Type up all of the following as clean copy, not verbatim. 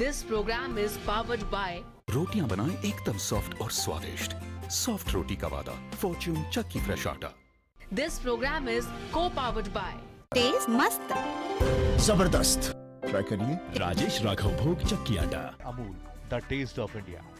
This program is powered by रोटियां बनाएं एकदम सॉफ्ट और स्वादिष्ट। सॉफ्ट रोटी का वादा, फॉर्च्यून चक्की फ्रेश आटा। This program is co-powered by taste मस्त जबरदस्त ट्राई करिए राजेश राघव भोग चक्की आटा। Amul the taste of India.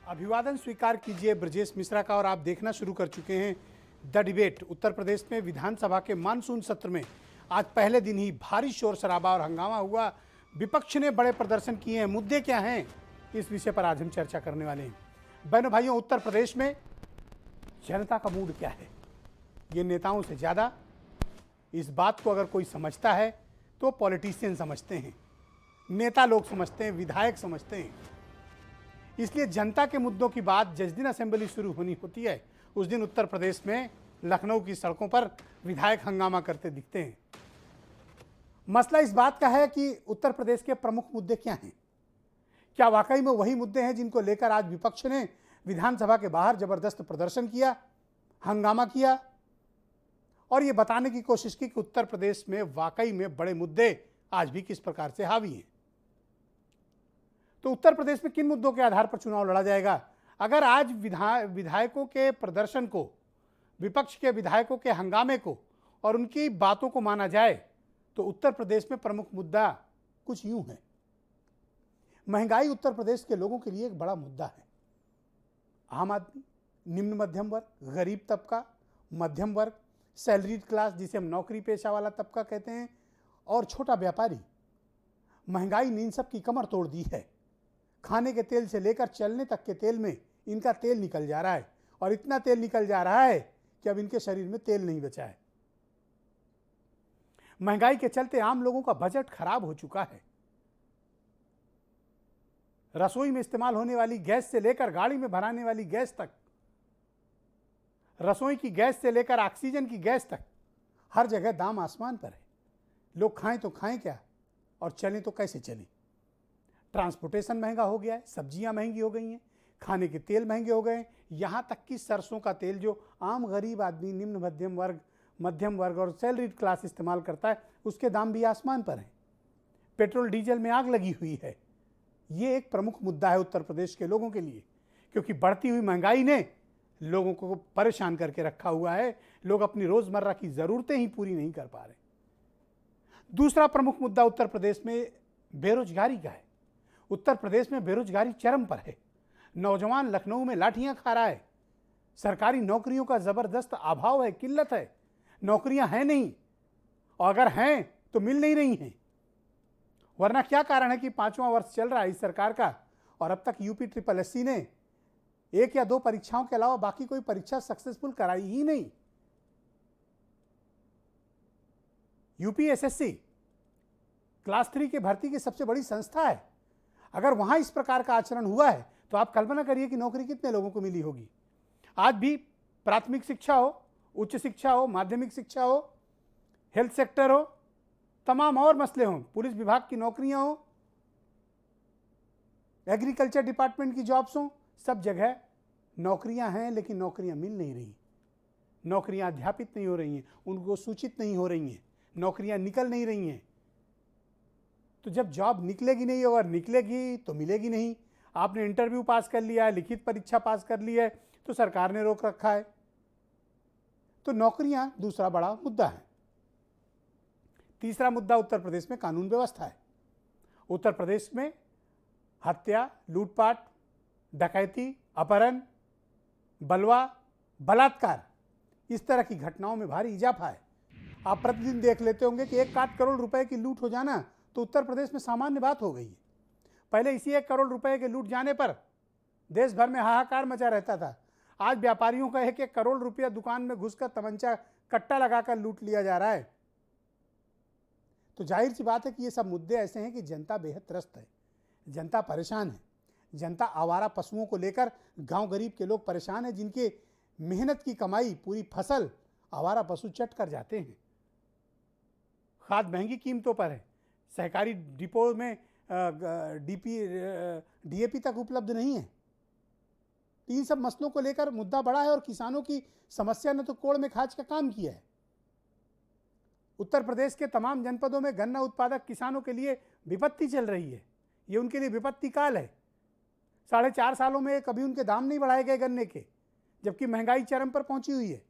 अभिवादन स्वीकार कीजिए ब्रजेश मिश्रा का। और आप देखना शुरू कर चुके हैं द डिबेट। उत्तर प्रदेश में विधानसभा के मानसून सत्र में आज पहले दिन ही भारी शोर शराबा और हंगामा हुआ। विपक्ष ने बड़े प्रदर्शन किए हैं। मुद्दे क्या हैं, इस विषय पर आज हम चर्चा करने वाले हैं। बहनों भाइयों, उत्तर प्रदेश में जनता का मूड क्या है, ये नेताओं से ज़्यादा इस बात को अगर कोई समझता है तो पॉलिटिशियन समझते हैं, नेता लोग समझते हैं, विधायक समझते हैं। इसलिए जनता के मुद्दों की बात जिस दिन असेंबली शुरू होनी होती है उस दिन उत्तर प्रदेश में लखनऊ की सड़कों पर विधायक हंगामा करते दिखते हैं। मसला इस बात का है कि उत्तर प्रदेश के प्रमुख मुद्दे क्या हैं। क्या वाकई में वही मुद्दे हैं जिनको लेकर आज विपक्ष ने विधानसभा के बाहर जबरदस्त प्रदर्शन किया, हंगामा किया और ये बताने की कोशिश की कि उत्तर प्रदेश में वाकई में बड़े मुद्दे आज भी किस प्रकार से हावी हैं। तो उत्तर प्रदेश में किन मुद्दों के आधार पर चुनाव लड़ा जाएगा? अगर आज विधायकों के प्रदर्शन को, विपक्ष के विधायकों के हंगामे को और उनकी बातों को माना जाए तो उत्तर प्रदेश में प्रमुख मुद्दा कुछ यूं है। महंगाई उत्तर प्रदेश के लोगों के लिए एक बड़ा मुद्दा है। आम आदमी, निम्न मध्यम वर्ग, गरीब तबका, मध्यम वर्ग, सैलरीड क्लास जिसे हम नौकरी पेशा वाला तबका कहते हैं, और छोटा व्यापारी, महंगाई ने इन सब की कमर तोड़ दी है। खाने के तेल से लेकर चलने तक के तेल में इनका तेल निकल जा रहा है और इतना तेल निकल जा रहा है कि अब इनके शरीर में तेल नहीं बचा है। महंगाई के चलते आम लोगों का बजट खराब हो चुका है। रसोई में इस्तेमाल होने वाली गैस से लेकर गाड़ी में भराने वाली गैस तक, रसोई की गैस से लेकर ऑक्सीजन की गैस तक, हर जगह दाम आसमान पर है। लोग खाएं तो खाएं क्या और चलें तो कैसे चलें। ट्रांसपोर्टेशन महंगा हो गया है, सब्जियां महंगी हो गई हैं, खाने के तेल महंगे हो गए हैं, यहाँ तक कि सरसों का तेल जो आम गरीब आदमी, निम्न मध्यम वर्ग और सैलरीड क्लास इस्तेमाल करता है, उसके दाम भी आसमान पर हैं। पेट्रोल डीजल में आग लगी हुई है। ये एक प्रमुख मुद्दा है उत्तर प्रदेश के लोगों के लिए, क्योंकि बढ़ती हुई महंगाई ने लोगों को परेशान करके रखा हुआ है। लोग अपनी रोज़मर्रा की ज़रूरतें ही पूरी नहीं कर पा रहे। दूसरा प्रमुख मुद्दा उत्तर प्रदेश में बेरोजगारी का है। उत्तर प्रदेश में बेरोजगारी चरम पर है। नौजवान लखनऊ में लाठियां खा रहा है। सरकारी नौकरियों का जबरदस्त अभाव है, किल्लत है। नौकरियां हैं नहीं, और अगर हैं तो मिल नहीं रही हैं। वरना क्या कारण है कि 5वां वर्ष चल रहा है इस सरकार का और अब तक यूपी SSSC ने 1 या 2 परीक्षाओं के अलावा बाकी कोई परीक्षा सक्सेसफुल कराई ही नहीं। यूपी SSC क्लास 3 के भर्ती की सबसे बड़ी संस्था है। अगर वहाँ इस प्रकार का आचरण हुआ है तो आप कल्पना करिए कि नौकरी कितने लोगों को मिली होगी। आज भी प्राथमिक शिक्षा हो, उच्च शिक्षा हो, माध्यमिक शिक्षा हो, हेल्थ सेक्टर हो, तमाम और मसले हों, पुलिस विभाग की नौकरियां हो, एग्रीकल्चर डिपार्टमेंट की जॉब्स हों, सब जगह नौकरियां हैं लेकिन नौकरियां मिल नहीं रही। नौकरियां अध्यापित नहीं हो रही हैं, उनको सूचित नहीं हो रही हैं, नौकरियां निकल नहीं रही हैं। तो जब जॉब निकलेगी नहीं और निकलेगी तो मिलेगी नहीं। आपने इंटरव्यू पास कर लिया है, लिखित परीक्षा पास कर ली है तो सरकार ने रोक रखा है। तो नौकरियां दूसरा बड़ा मुद्दा है। तीसरा मुद्दा उत्तर प्रदेश में कानून व्यवस्था है। उत्तर प्रदेश में हत्या, लूटपाट, डकैती, अपहरण, बलवा, बलात्कार, इस तरह की घटनाओं में भारी इजाफा है। आप प्रतिदिन देख लेते होंगे कि 1 करोड़ रुपए की लूट हो जाना तो उत्तर प्रदेश में सामान्य बात हो गई है। पहले इसी 1 करोड़ रुपए के लूट जाने पर देश भर में हाहाकार मचा रहता था। आज व्यापारियों का 1-1 करोड़ रुपया दुकान में घुसकर तमंचा कट्टा लगाकर लूट लिया जा रहा है। तो जाहिर सी बात है कि ये सब मुद्दे ऐसे हैं कि जनता बेहद त्रस्त है, जनता परेशान है। जनता आवारा पशुओं को लेकर, गांव गरीब के लोग परेशान हैं, जिनके मेहनत की कमाई, पूरी फसल आवारा पशु चट कर जाते हैं। खाद महंगी कीमतों पर है, सहकारी डिपो में डीएपी तक उपलब्ध नहीं है। तो इन सब मसलों को लेकर मुद्दा बड़ा है और किसानों की समस्या ने तो कोड़ में खाज का काम किया है। उत्तर प्रदेश के तमाम जनपदों में गन्ना उत्पादक किसानों के लिए विपत्ति चल रही है। ये उनके लिए विपत्ति काल है। 4.5 सालों में कभी उनके दाम नहीं बढ़ाए गए गन्ने के, जबकि महंगाई चरम पर पहुंची हुई है।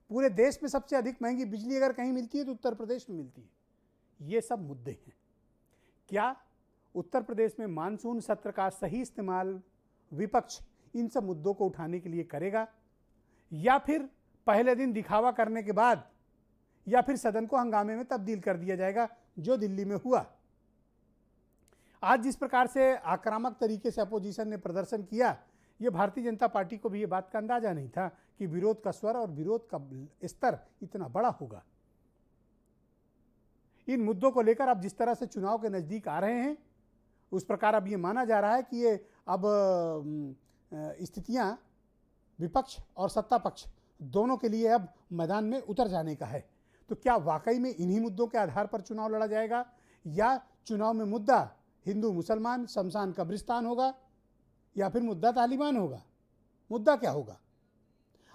पूरे देश में सबसे अधिक महंगी बिजली अगर कहीं मिलती है तो उत्तर प्रदेश में मिलती है। ये सब मुद्दे हैं। क्या उत्तर प्रदेश में मानसून सत्र का सही इस्तेमाल विपक्ष इन सब मुद्दों को उठाने के लिए करेगा, या फिर पहले दिन दिखावा करने के बाद या फिर सदन को हंगामे में तब्दील कर दिया जाएगा, जो दिल्ली में हुआ। आज जिस प्रकार से आक्रामक तरीके से अपोजिशन ने प्रदर्शन किया, ये भारतीय जनता पार्टी को भी ये बात का अंदाजा नहीं था कि विरोध का स्वर और विरोध का स्तर इतना बड़ा होगा। इन मुद्दों को लेकर अब जिस तरह से चुनाव के नज़दीक आ रहे हैं, उस प्रकार अब ये माना जा रहा है कि ये अब स्थितियां विपक्ष और सत्ता पक्ष दोनों के लिए अब मैदान में उतर जाने का है। तो क्या वाकई में इन्हीं मुद्दों के आधार पर चुनाव लड़ा जाएगा, या चुनाव में मुद्दा हिंदू मुसलमान शमशान कब्रिस्तान होगा, या फिर मुद्दा तालिबान होगा? मुद्दा क्या होगा?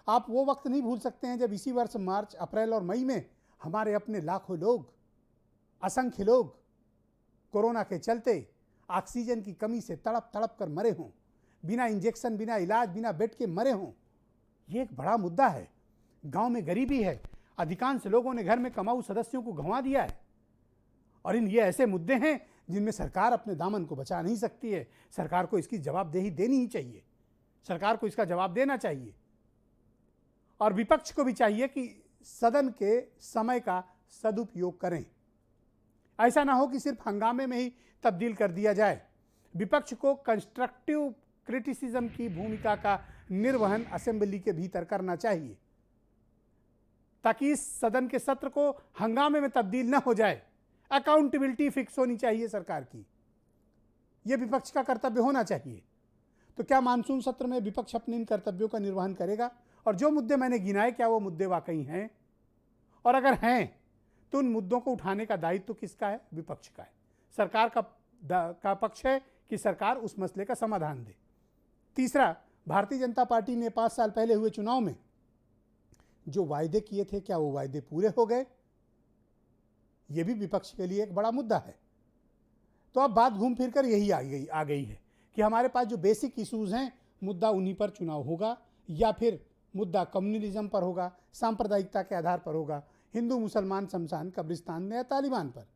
आप वो वक्त नहीं भूल सकते हैं जब इसी वर्ष मार्च, अप्रैल और मई में हमारे अपने लाखों लोग, असंख्य लोग कोरोना के चलते ऑक्सीजन की कमी से तड़प तड़प कर मरे हों, बिना इंजेक्शन, बिना इलाज, बिना बेड के मरे हों। ये एक बड़ा मुद्दा है। गांव में गरीबी है, अधिकांश लोगों ने घर में कमाऊ सदस्यों को गंवा दिया है। और ये ऐसे मुद्दे हैं जिनमें सरकार अपने दामन को बचा नहीं सकती है। सरकार को इसकी जवाबदेही देनी ही चाहिए, सरकार को इसका जवाब देना चाहिए। और विपक्ष को भी चाहिए कि सदन के समय का सदुपयोग करें। ऐसा ना हो कि सिर्फ हंगामे में ही तब्दील कर दिया जाए। विपक्ष को कंस्ट्रक्टिव क्रिटिसिज्म की भूमिका का निर्वहन असेंबली के भीतर करना चाहिए, ताकि इस सदन के सत्र को हंगामे में तब्दील न हो जाए। अकाउंटेबिलिटी फिक्स होनी चाहिए सरकार की, यह विपक्ष का कर्तव्य होना चाहिए। तो क्या मानसून सत्र में विपक्ष अपने इन कर्तव्यों का निर्वहन करेगा? और जो मुद्दे मैंने गिनाए, क्या वो मुद्दे वाकई हैं? और अगर हैं तो उन मुद्दों को उठाने का दायित्व तो किसका है? विपक्ष का है। सरकार का पक्ष है कि सरकार उस मसले का समाधान दे। तीसरा, भारतीय जनता पार्टी ने 5 साल पहले हुए चुनाव में जो वायदे किए थे, क्या वो वायदे पूरे हो गए? ये भी विपक्ष के लिए एक बड़ा मुद्दा है। तो अब बात घूम फिर कर यही आ गई है कि हमारे पास जो बेसिक इश्यूज हैं, मुद्दा उन्हीं पर चुनाव होगा, या फिर मुद्दा कम्युनलिज्म पर होगा, सांप्रदायिकता के आधार पर होगा, हिंदू मुसलमान शमशान कब्रिस्तान में, या तालिबान पर।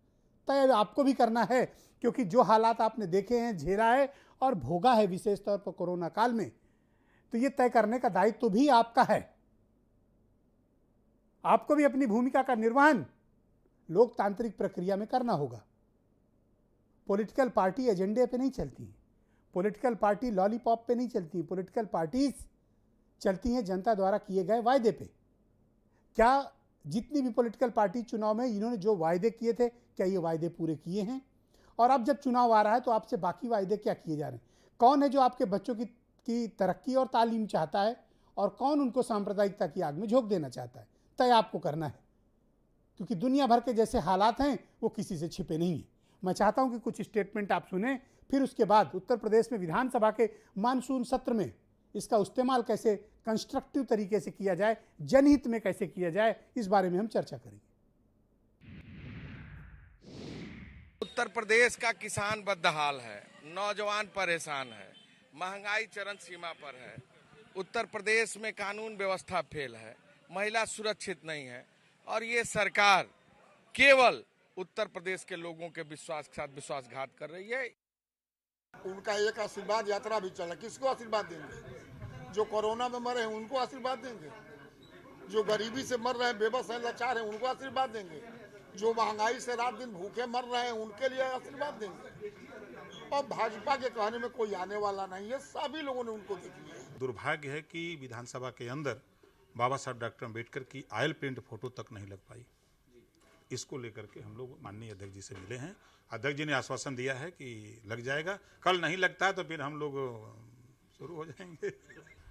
तय आपको भी करना है, क्योंकि जो हालात आपने देखे हैं, झेला है और भोगा है, विशेष तौर पर कोरोना काल में, तो ये तय करने का दायित्व तो भी आपका है। आपको भी अपनी भूमिका का निर्वहन लोकतांत्रिक प्रक्रिया में करना होगा। पॉलिटिकल पार्टी एजेंडे पे नहीं चलती, पॉलिटिकल पार्टी लॉलीपॉप पे नहीं चलती, पॉलिटिकल पार्टीज चलती हैं जनता द्वारा किए गए वायदे पे। क्या जितनी भी पॉलिटिकल पार्टी चुनाव में इन्होंने जो वायदे किए थे, क्या ये वायदे पूरे किए हैं? और अब जब चुनाव आ रहा है तो आपसे बाकी वायदे क्या किए जा रहे हैं? कौन है जो आपके बच्चों की तरक्की और तालीम चाहता है, और कौन उनको सांप्रदायिकता की आग में झोंक देना चाहता है? तय आपको करना है, क्योंकि दुनिया भर के जैसे हालात हैं वो किसी से छिपे नहीं हैं। मैं चाहता हूं कि कुछ स्टेटमेंट आप सुने, फिर उसके बाद उत्तर प्रदेश में विधानसभा के मानसून सत्र में इसका इस्तेमाल कैसे कंस्ट्रक्टिव तरीके से किया जाए, जनहित में कैसे किया जाए, इस बारे में हम चर्चा करेंगे। उत्तर प्रदेश का किसान बदहाल है, नौजवान परेशान है, महंगाई चरम सीमा पर है। उत्तर प्रदेश में कानून व्यवस्था फेल है, महिला सुरक्षित नहीं है, और ये सरकार केवल उत्तर प्रदेश के लोगों के विश्वास के साथ विश्वासघात कर रही है। उनका एक आशीर्वाद यात्रा भी चला, किसको आशीर्वाद देंगे? जो कोरोना में मरे हैं उनको आशीर्वाद देंगे, जो गरीबी से मर रहे हैं, बेबस हैं, लाचार हैं, उनको आशीर्वाद देंगे, जो महंगाई से रात दिन भूखे मर रहे हैं उनके लिए आशीर्वाद देंगे। और भाजपा के कहने में कोई आने वाला नहीं है, सभी लोगों ने उनको देख लिया। दुर्भाग्य है कि विधानसभा के अंदर बाबा साहब डॉक्टर अम्बेडकर की ऑयल प्रिंट फोटो तक नहीं लग पाई। इसको लेकर के हम लोग माननीय अध्यक्ष जी से मिले हैं। अध्यक्ष जी ने आश्वासन दिया है कि लग जाएगा, कल नहीं लगता तो फिर हम लोग शुरू हो जाएंगे।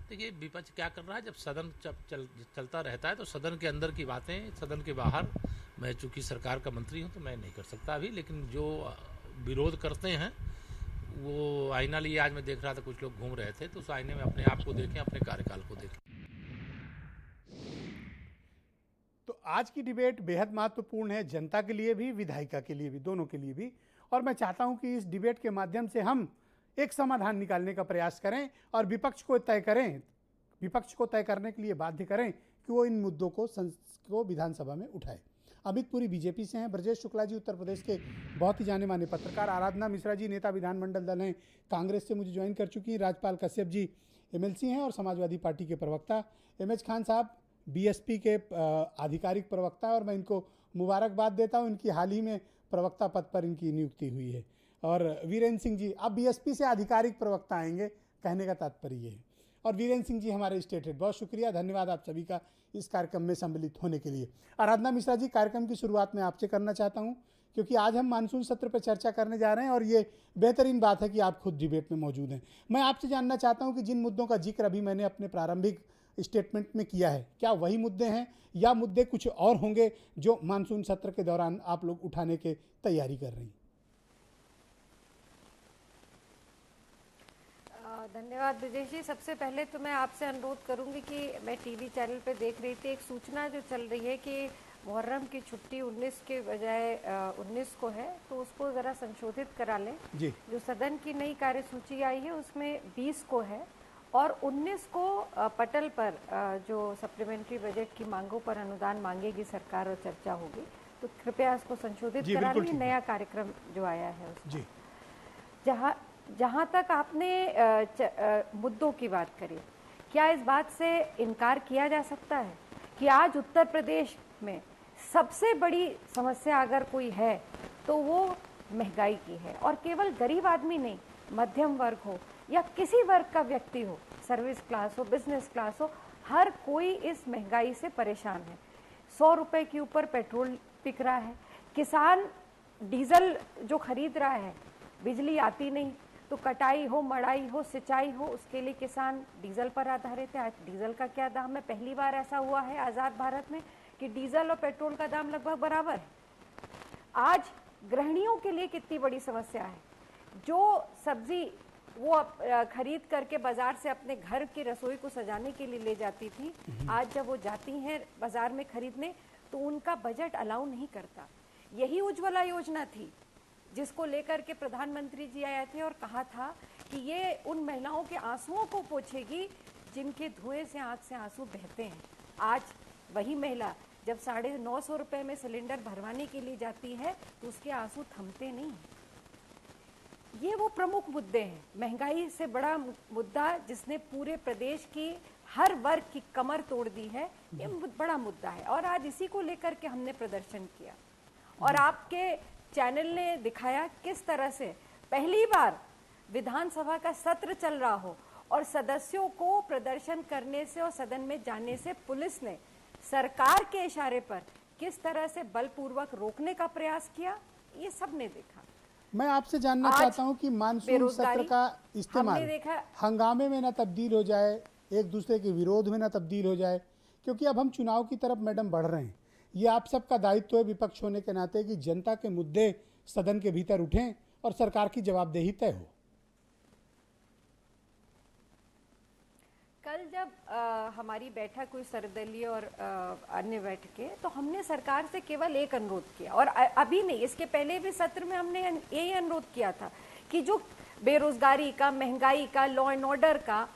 देखिए विपक्ष क्या कर रहा है, जब सदन चलता रहता है तो सदन के अंदर की बातें सदन के बाहर, मैं चूंकि सरकार का मंत्री हूं तो मैं नहीं कर सकता अभी, लेकिन जो विरोध करते हैं वो आईना लिए आज मैं देख रहा था, कुछ लोग घूम रहे थे, तो उस आईने में अपने आप को देखें, अपने कार्यकाल को देखें। तो आज की डिबेट बेहद महत्वपूर्ण है, जनता के लिए भी, विधायिका के लिए भी, दोनों के लिए भी। और मैं चाहता हूं कि इस डिबेट के माध्यम से हम एक समाधान निकालने का प्रयास करें और विपक्ष को तय करने के लिए बाध्य करें कि वो इन मुद्दों को विधानसभा में उठाए। अमित पुरी बीजेपी से हैं, ब्रजेश शुक्ला जी उत्तर प्रदेश के बहुत ही जाने माने पत्रकार, आराधना मिश्रा जी नेता विधानमंडल दल हैं, कांग्रेस से मुझे ज्वाइन कर चुकी हैं, राजपाल कश्यप जी एमएलसी हैं और समाजवादी पार्टी के प्रवक्ता, एमएच खान साहब बीएसपी के आधिकारिक प्रवक्ता, और मैं इनको मुबारकबाद देता हूं, इनकी हाल ही में प्रवक्ता पद पर इनकी नियुक्ति हुई है। और वीरेंद्र सिंह जी अब बीएसपी से आधिकारिक प्रवक्ता आएंगे, कहने का तात्पर्य ये है। और वीरेंद्र सिंह जी हमारे स्टेट हेड, बहुत शुक्रिया, धन्यवाद आप सभी का इस कार्यक्रम में सम्मिलित होने के लिए। आराधना मिश्रा जी, कार्यक्रम की शुरुआत में आपसे करना चाहता हूं क्योंकि आज हम मानसून सत्र पर चर्चा करने जा रहे हैं और ये बेहतरीन बात है कि आप खुद डिबेट में मौजूद हैं। मैं आपसे जानना चाहता हूं कि जिन मुद्दों का जिक्र अभी मैंने अपने प्रारंभिक स्टेटमेंट में किया है, क्या वही मुद्दे हैं या मुद्दे कुछ और होंगे जो मानसून सत्र के दौरान आप लोग उठाने की तैयारी कर रही हैं? धन्यवाद ब्रजेश जी। सबसे पहले तो मैं आपसे अनुरोध करूंगी कि मैं टीवी चैनल पे देख रही थी, एक सूचना जो चल रही है कि मुहर्रम की छुट्टी 19 के बजाय 19 को है, तो उसको ज़रा संशोधित करा लें जी। जो सदन की नई कार्यसूची आई है उसमें 20 को है और 19 को पटल पर जो सप्लीमेंट्री बजट की मांगों पर अनुदान मांगेगी सरकार और चर्चा होगी, तो कृपया इसको संशोधित करा लें। नया कार्यक्रम जो आया है उसमें जहाँ तक आपने मुद्दों की बात करी, क्या इस बात से इनकार किया जा सकता है कि आज उत्तर प्रदेश में सबसे बड़ी समस्या अगर कोई है तो वो महंगाई की है, और केवल गरीब आदमी नहीं, मध्यम वर्ग हो या किसी वर्ग का व्यक्ति हो, सर्विस क्लास हो, बिजनेस क्लास हो, हर कोई इस महंगाई से परेशान है। 100 रुपए के ऊपर पेट्रोल बिक रहा है, किसान डीजल जो खरीद रहा है, बिजली आती नहीं, तो कटाई हो, मड़ाई हो, सिंचाई हो, उसके लिए किसान डीजल पर आधारित है। आज डीजल का क्या दाम है? पहली बार ऐसा हुआ है आज़ाद भारत में कि डीजल और पेट्रोल का दाम लगभग बराबर है। आज गृहिणियों के लिए कितनी बड़ी समस्या है, जो सब्जी वो खरीद करके बाजार से अपने घर की रसोई को सजाने के लिए ले जाती थी, आज जब वो जाती हैं बाजार में खरीदने तो उनका बजट अलाउ नहीं करता। यही उज्ज्वला योजना थी जिसको लेकर के प्रधानमंत्री जी आए थे और कहा था कि ये उन महिलाओं के आंसुओं को पोंछेगी जिनके धुएं से आंख से आंसू बहते हैं। आज वही महिला जब 950 रुपए में सिलेंडर भरवाने के लिए जाती है तो उसके आंसू थमते नहीं। ये वो प्रमुख मुद्दे हैं, महंगाई से बड़ा मुद्दा जिसने पूरे प्रदेश की हर वर्ग की कमर तोड़ दी है, ये बड़ा मुद्दा है। और आज इसी को लेकर के हमने प्रदर्शन किया और आपके चैनल ने दिखाया किस तरह से पहली बार विधानसभा का सत्र चल रहा हो और सदस्यों को प्रदर्शन करने से और सदन में जाने से पुलिस ने सरकार के इशारे पर किस तरह से बलपूर्वक रोकने का प्रयास किया, ये सब ने देखा। मैं आपसे जानना चाहता हूं कि मानसून सत्र का इस्तेमाल हंगामे में ना तब्दील हो जाए, एक दूसरे के विरोध में ना तब्दील हो जाए, क्योंकि अब हम चुनाव की तरफ मैडम बढ़ रहे हैं। ये आप सबका दायित्व है विपक्ष होने के नाते कि जनता के मुद्दे सदन के भीतर उठें और सरकार की जवाबदेही तय हो। कल जब हमारी बैठक हुई सर्वदलीय और अन्य बैठकें, तो हमने सरकार से केवल एक अनुरोध किया, और अभी नहीं, इसके पहले भी सत्र में हमने यही अनुरोध किया था कि जो बेरोजगारी का, महंगाई का, लॉ एंड ऑर्डर का,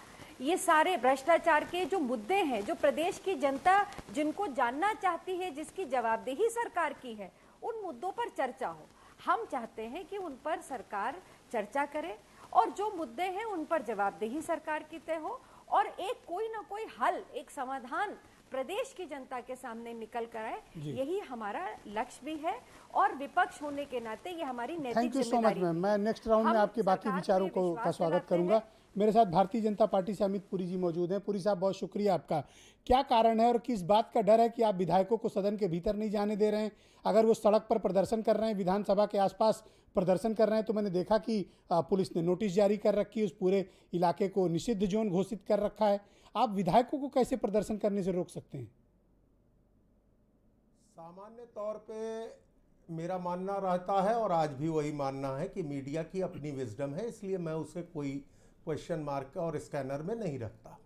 ये सारे भ्रष्टाचार के जो मुद्दे हैं, जो प्रदेश की जनता जिनको जानना चाहती है, जिसकी जवाबदेही सरकार की है, उन मुद्दों पर चर्चा हो। हम चाहते हैं कि उन पर सरकार चर्चा करे और जो मुद्दे हैं उन पर जवाबदेही सरकार की तय हो और एक कोई ना कोई हल, एक समाधान प्रदेश की जनता के सामने निकल कर आए। यही हमारा लक्ष्य भी है और विपक्ष होने के नाते ये हमारी नैतिक जिम्मेदारी है। Thank you so much ma'am. मैं नेक्स्ट राउंड में आपके बाकी विचारों का स्वागत करूंगा। मेरे साथ भारतीय जनता पार्टी से अमित पुरी जी मौजूद हैं। पुरी साहब, बहुत शुक्रिया आपका। क्या कारण है और किस बात का डर है कि आप विधायकों को सदन के भीतर नहीं जाने दे रहे हैं? अगर वो सड़क पर प्रदर्शन कर रहे हैं, विधानसभा के आसपास प्रदर्शन कर रहे हैं, तो मैंने देखा कि पुलिस ने नोटिस जारी कर रखी है, उस पूरे इलाके को निषिद्ध जोन घोषित कर रखा है। आप विधायकों को कैसे प्रदर्शन करने से रोक सकते हैं? सामान्य तौर पे मेरा मानना रहता है और आज भी वही मानना है कि मीडिया की अपनी विजडम है, इसलिए मैं उसे कोई क्वेश्चन मार्क और स्कैनर में नहीं रखता।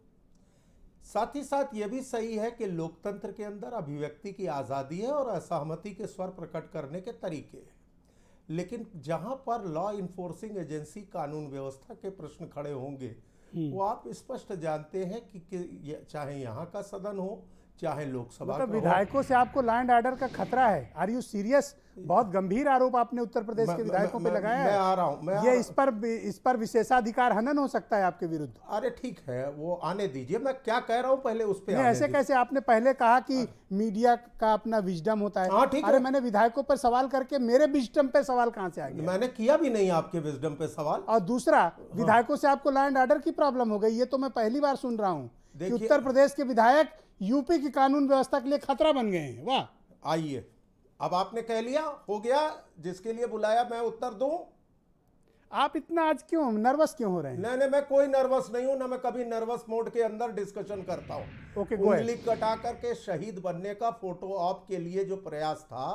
साथ ही साथ ये भी सही है कि लोकतंत्र के अंदर अभिव्यक्ति की आज़ादी है और असहमति के स्वर प्रकट करने के तरीके हैं, लेकिन जहां पर लॉ इन्फोर्सिंग एजेंसी कानून व्यवस्था के प्रश्न खड़े होंगे वो आप स्पष्ट जानते हैं कि चाहे यहाँ का सदन हो चाहे लोकसभा का हो। विधायकों से आपको लॉ एंड ऑर्डर का खतरा है? Are you serious? बहुत गंभीर आरोप आपने उत्तर प्रदेश के विधायकों पे लगाया है। मैं आ रहा हूं, ये इस पर विशेषाधिकार हनन हो सकता है आपके विरुद्ध। अरे ठीक है, वो आने दीजिए, मैं क्या कह रहा हूं पहले उस पे। ऐसे कैसे? आपने पहले कहा कि मीडिया का अपना विजडम होता है। हाँ ठीक है। अरे मैंने विधायकों पर सवाल करके मेरे विजडम पे सवाल कहां से आ गया? मैंने किया भी नहीं आपके विजडम पे सवाल। और दूसरा, विधायकों से आपको लॉ एंड ऑर्डर की प्रॉब्लम हो गई, ये तो मैं पहली बार सुन रहा हूं कि उत्तर प्रदेश के विधायक यूपी की कानून व्यवस्था के लिए खतरा बन गए हैं। वाह! आइए, अब आपने कह लिया, हो गया, जिसके लिए बुलाया मैं उत्तर दूं। आप इतना आज क्यों नर्वस क्यों हो रहे हैं? नहीं, मैं कोई नर्वस नहीं हूं, ना मैं कभी नर्वस मोड के अंदर डिस्कशन करता हूं। ओके, उंगली कटा करके शहीद बनने का फोटो ऑप के लिए जो प्रयास था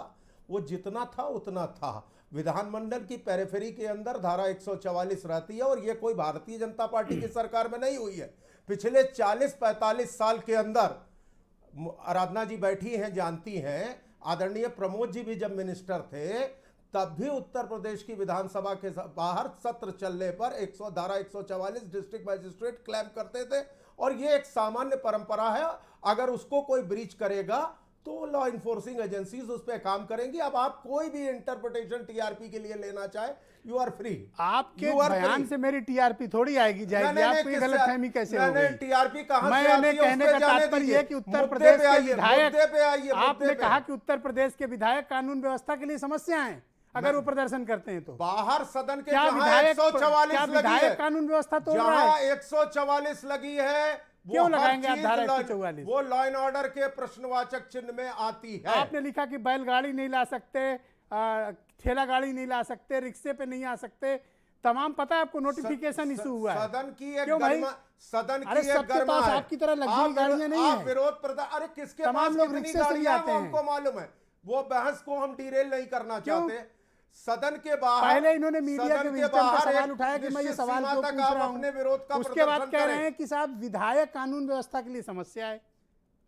वो जितना था उतना था। विधानमंडल की पेरिफेरी के अंदर धारा 144 रहती है और ये कोई भारतीय जनता पार्टी की सरकार में नहीं हुई है। पिछले 40-45 साल के अंदर, आराधना जी बैठी हैं, जानती हैं, आदरणीय प्रमोद जी भी जब मिनिस्टर थे तब भी उत्तर प्रदेश की विधानसभा के बाहर सत्र चलने पर धारा 144 डिस्ट्रिक्ट मजिस्ट्रेट क्लेम करते थे और ये एक सामान्य परंपरा है। अगर उसको कोई ब्रीच करेगा तो लॉ इन्फोर्सिंग एजेंसीज उस पर काम करेंगी। अब आप कोई भी इंटरप्रिटेशन टीआरपी के लिए लेना चाहे, यू आर फ्री। आपके बयान से मेरी टीआरपी थोड़ी आएगी जाएगी। आपको ये गलतफहमी कैसे हो गई? टीआरपी कहां से आती है? कहने का तात्पर्य है कि उत्तर प्रदेश के विधायक, आपने कहा कि उत्तर प्रदेश के विधायक कानून व्यवस्था के लिए समस्या है अगर वो प्रदर्शन करते हैं तो। बाहर सदन के क्या विधायक कानून व्यवस्था तोड़ रहा है? 144 लगी है, क्यों लगाएंगे आप धारा 144? वो लॉ एंड ऑर्डर के प्रश्नवाचक चिन्ह में आती है। आपने लिखा कि बैलगाड़ी नहीं ला सकते, ठेला गाड़ी नहीं ला सकते, रिक्शे पे नहीं आ सकते, तमाम पता है आपको, नोटिफिकेशन इशू हुआ है। सदन की एक गरिमा है। आपकी तरह लग्जरी गाड़ियां नहीं है। विरोध प्रदर्शन, अरे किसके पास तमाम लोग रिक्शे से ही आते हैं, हमको मालूम है। वो बहस को हम डिरेल नहीं करना चाहते। सदन के बाहर पहले इन्होंने मीडिया के विजडम का सवाल उठाया कि मैं ये सवाल क्यों पूछ रहा हूं। उसके बाद कह रहे हैं कि साहब विधायक कानून व्यवस्था के लिए समस्या है।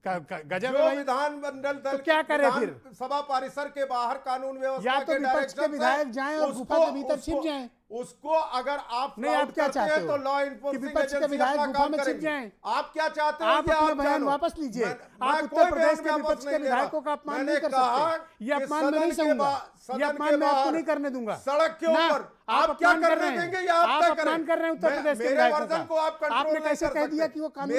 गजब है। विधानमंडल दल तो क्या करे फिर? सभा परिसर के बाहर कानून व्यवस्था या तो विपक्ष के विधायक जाएं और गुफा के भीतर छिप जाएं। उसको अगर आप नहीं, आप क्या चाहते हो? तो लॉ इन्फोर्सिंग विपक्ष के विधायक गुफा में छिप जाएं। आप क्या चाहते हो? आप अपना बयान वापस लीजिए। आप उत्तर प्रदेश के विपक्ष के विधायकों का अपमान नहीं कर सकते। ये अपमान मैं नहीं सहूंगा, ये अपमान मैं आपको नहीं करने दूंगा। सड़क के ऊपर आप क्या करने देंगे? आप अपमान कर रहे हैं उत्तर प्रदेश के विधायकों का। आपने कैसे कह दिया कि वो कानून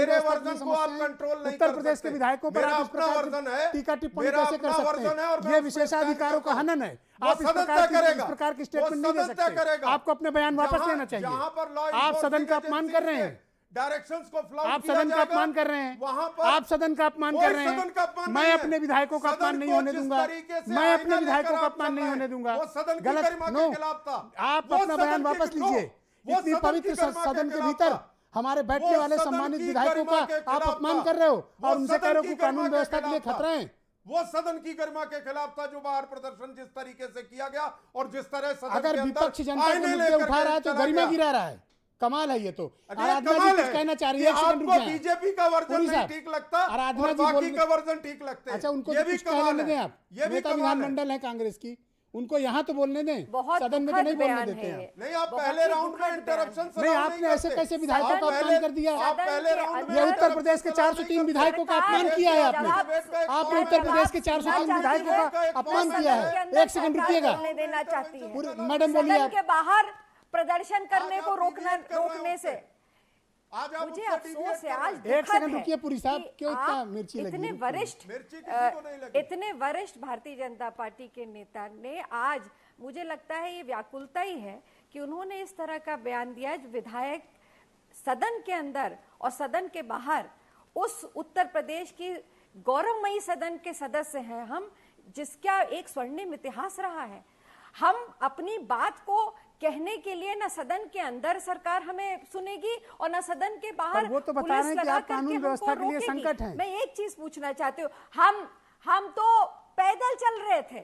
उत्तर प्रदेश के विधायकों पर आप इस प्रकार टीका टिप्पणी कैसे कर सकते हैं? ये विशेषाधिकारों का हनन है। आप इस प्रकार की स्टेटमेंट नहीं दे सकते। आपको अपने बयान वापस लेना चाहिए। आप सदन का अपमान कर रहे हैं। डायरेक्शंस को फ्लाउट आप सदन का अपमान कर रहे हैं। आप सदन का अपमान कर रहे हैं। मैं अपने विधायकों का अपमान नहीं होने दूंगा। मैं अपने विधायकों का अपमान नहीं होने दूंगा। गलत, नो, आप अपना बयान वापस लीजिए। इतनी पवित्र सदन के भीतर हमारे बैठने वाले सम्मानित विधायकों का आप अपमान कर रहे हो और उनसे कह रहे हो कि कानून व्यवस्था के लिए खतरा है। वो सदन की गरिमा के खिलाफ था जो बाहर प्रदर्शन जिस तरीके से किया गया और जिस तरह सदन अगर विपक्ष जनता के मुद्दे उठा रहा है तो गरिमा गिरा रहा है। कमाल है ये तो। आराधना जी कुछ कहना चाह रही है। आपको बीजेपी का वर्जन नहीं ठीक लगता, आराधना और बाकी का वर्जन ठीक लगता है। अच्छा, उनको ये भी कहने दें आप। नेता विधानमंडल है कांग्रेस की, उनको यहाँ तो बोलने दें, सदन में तो नहीं बोलने देते हैं। नहीं, आप पहले राउंड में इंटरप्शन नहीं, आपने ऐसे कैसे विधायकों का अपमान कर दिया? ये उत्तर प्रदेश के 403 विधायकों का अपमान किया है आपने। आपने उत्तर प्रदेश के 403 विधायकों का अपमान किया है। एक सेकंड रुकिएगा मैडम, बोलिए आप। बाहर प्रदर्शन करने को रोकने से मुझे अफसोस है। आज एक सेकंड रुकिए पुरी साहब, क्यों इतना मिर्ची लगी? इतने वरिष्ठ भारतीय जनता पार्टी के नेता ने आज, मुझे लगता है ये व्याकुलता ही है कि उन्होंने इस तरह का बयान दिया। विधायक सदन के अंदर और सदन के बाहर उस उत्तर प्रदेश की गौरवमयी सदन के सदस्य हैं हम, जिसका एक स्वर्णिम इतिहास रहा है। हम अपनी बात को कहने के लिए ना सदन के अंदर सरकार हमें सुनेगी और ना सदन के बाहर वो तो बता रहे हैं कि आप कानून व्यवस्था के लिए संकट हैं। मैं एक चीज पूछना चाहती हूँ, हम तो पैदल चल रहे थे,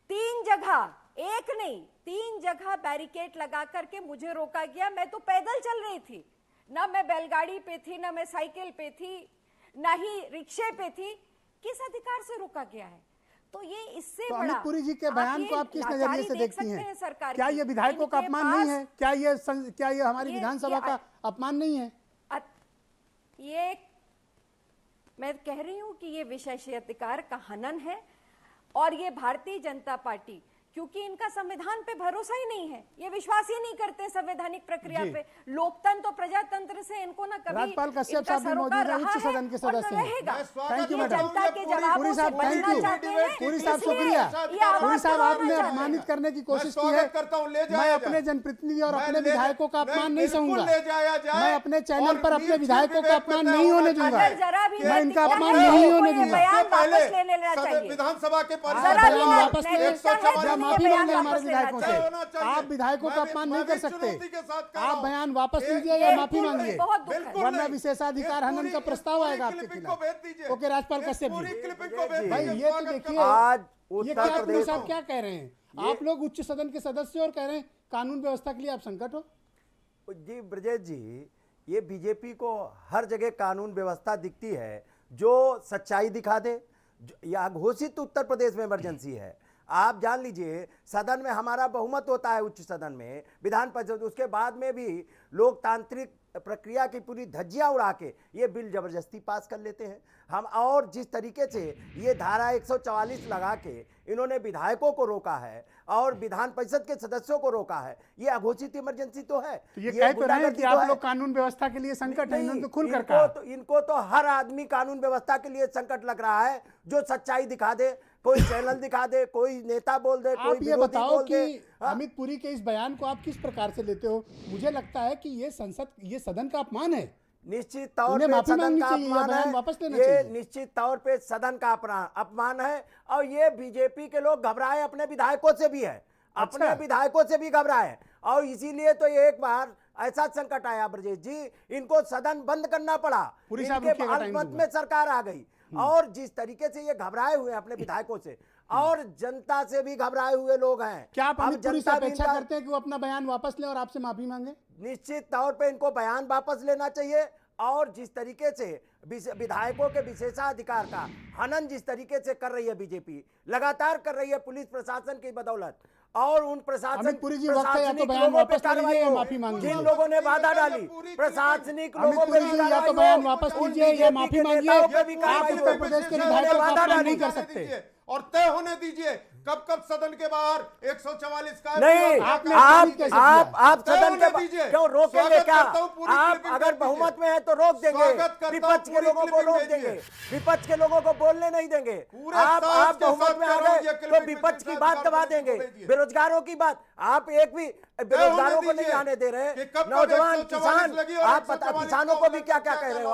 3 जगह, एक नहीं 3 जगह बैरिकेड लगा करके मुझे रोका गया। मैं तो पैदल चल रही थी, ना मैं बैलगाड़ी पे थी, ना मैं साइकिल पे थी, ना ही रिक्शे पे थी। किस अधिकार से रोका गया है? तो ये इससे तो बड़ा अमित पुरी जी के बयान को आप किस नजरिए से देखती हैं? क्या ये विधायकों का अपमान नहीं है? क्या ये हमारी विधानसभा का अपमान नहीं है? ये मैं कह रही हूं कि ये विशेषाधिकार का हनन है और ये भारतीय जनता पार्टी, क्योंकि इनका संविधान पे भरोसा ही नहीं है, ये विश्वास ही नहीं करते संवैधानिक प्रक्रिया पे। लोकतंत्र प्रजातंत्र से इनको ना कभी राज्यपाल कश्यप साहब भी मौजूद हैं, उच्च सदन के सदस्य हैं। Thank you madam. जनता के जवाबों पुरी से साहब थैंक बचना यू। चाहते हैं। पुरी साहब शुक्रिया। पुरी साहब आपने अपमानित करने की कोशिश की है। मैं अपने जनप्रतिनिधि और अपने विधायकों का अपमान नहीं सहूंगा। मैं अपने चैनल पर अपने विधायकों का अपमान नहीं होने दूंगा। मैं इनका अपमान नहीं होने दूंगा। विधानसभा के वापस ले, माफी मांगे हमारे विधायकों से। आप विधायकों का अपमान नहीं कर सकते। आप बयान वापस लीजिए या माफी मांगिए, वरना विशेषाधिकार हनन का प्रस्ताव आएगा आपके खिलाफ। ओके राज्यपाल कश्यप जी, भाई ये तो देखिए, आज ये क्या पुलिस साहब क्या कह रहे हैं? आप लोग उच्च सदन के सदस्य और कह रहे हैं कानून व्यवस्था के लिए आप संकट हो। जी ब्रजेश जी, ये बीजेपी को हर जगह कानून व्यवस्था दिखती है, जो सच्चाई दिखा दे। या घोषित उत्तर प्रदेश में इमरजेंसी है, आप जान लीजिए। सदन में हमारा बहुमत होता है, उच्च सदन में, विधान परिषद, उसके बाद में भी लोकतांत्रिक प्रक्रिया की पूरी धज्जियां उड़ा के ये बिल जबरदस्ती पास कर लेते हैं हम। और जिस तरीके से ये धारा 144 लगा के इन्होंने विधायकों को रोका है और विधान परिषद के सदस्यों को रोका है, ये अघोषित इमरजेंसी तो है। तो ये कह तो रहे हैं कि आप लोग कानून व्यवस्था के लिए संकट है, इन्होंने तो खुलकर कहा। इनको तो हर आदमी कानून व्यवस्था के लिए संकट लग रहा है, जो सच्चाई दिखा दे, कोई चैनल दिखा दे, कोई नेता बोल दे, कोई आप ये बताओ कि अमित पुरी के इस बयान को आप किस प्रकार से लेते हो? मुझे लगता है कि ये सदन का अपमान है। निश्चित तौर पे सदन का अपमान है, ये निश्चित तौर पे सदन का अपमान है। और ये बीजेपी के लोग घबराए अपने विधायकों से भी है, अपने विधायकों से भी घबराए। और इसीलिए तो एक बार ऐसा संकट आया ब्रजेश जी, इनको सदन बंद करना पड़ा, इनके बाल में सरकार आ गई। और जिस तरीके से ये घबराए हुए हैं अपने विधायकों से, और जनता से भी घबराए हुए लोग हैं। क्या आप अमित पुरी से अपेक्षा करते हैं कि वो अपना बयान वापस लें और आपसे माफी मांगे? निश्चित तौर पे इनको बयान वापस लेना चाहिए। और जिस तरीके से विधायकों के विशेषाधिकार का हनन जिस तरीके से कर रही है बीजेपी, लगातार कर रही है पुलिस प्रशासन की बदौलत, और उन प्रशासनिक लोगों पे कार्रवाई हो, जिन लोगों ने बाधा डाली, प्रशासनिक लोगों पे भी या तो बयान वापस लीजिए या माफी मांगिए। आप उत्तर प्रदेश के विधायकों का अपमान नहीं कर सकते और तय होने दीजिए कब कब सदन के बाहर 144 का नहीं। आप सदन के क्यों रोकेंगे? क्या आप अगर बहुमत में है तो रोक देंगे? विपक्ष के लोगों को रोक देंगे, विपक्ष के लोगों को बोलने नहीं देंगे। आप बहुमत में आ गए तो विपक्ष की बात दबा देंगे, बेरोजगारों की बात। आप एक भी बेरोजगारों को नहीं आने दे रहे। नौजवान किसान, आप किसानों को भी क्या क्या कह रहे हो?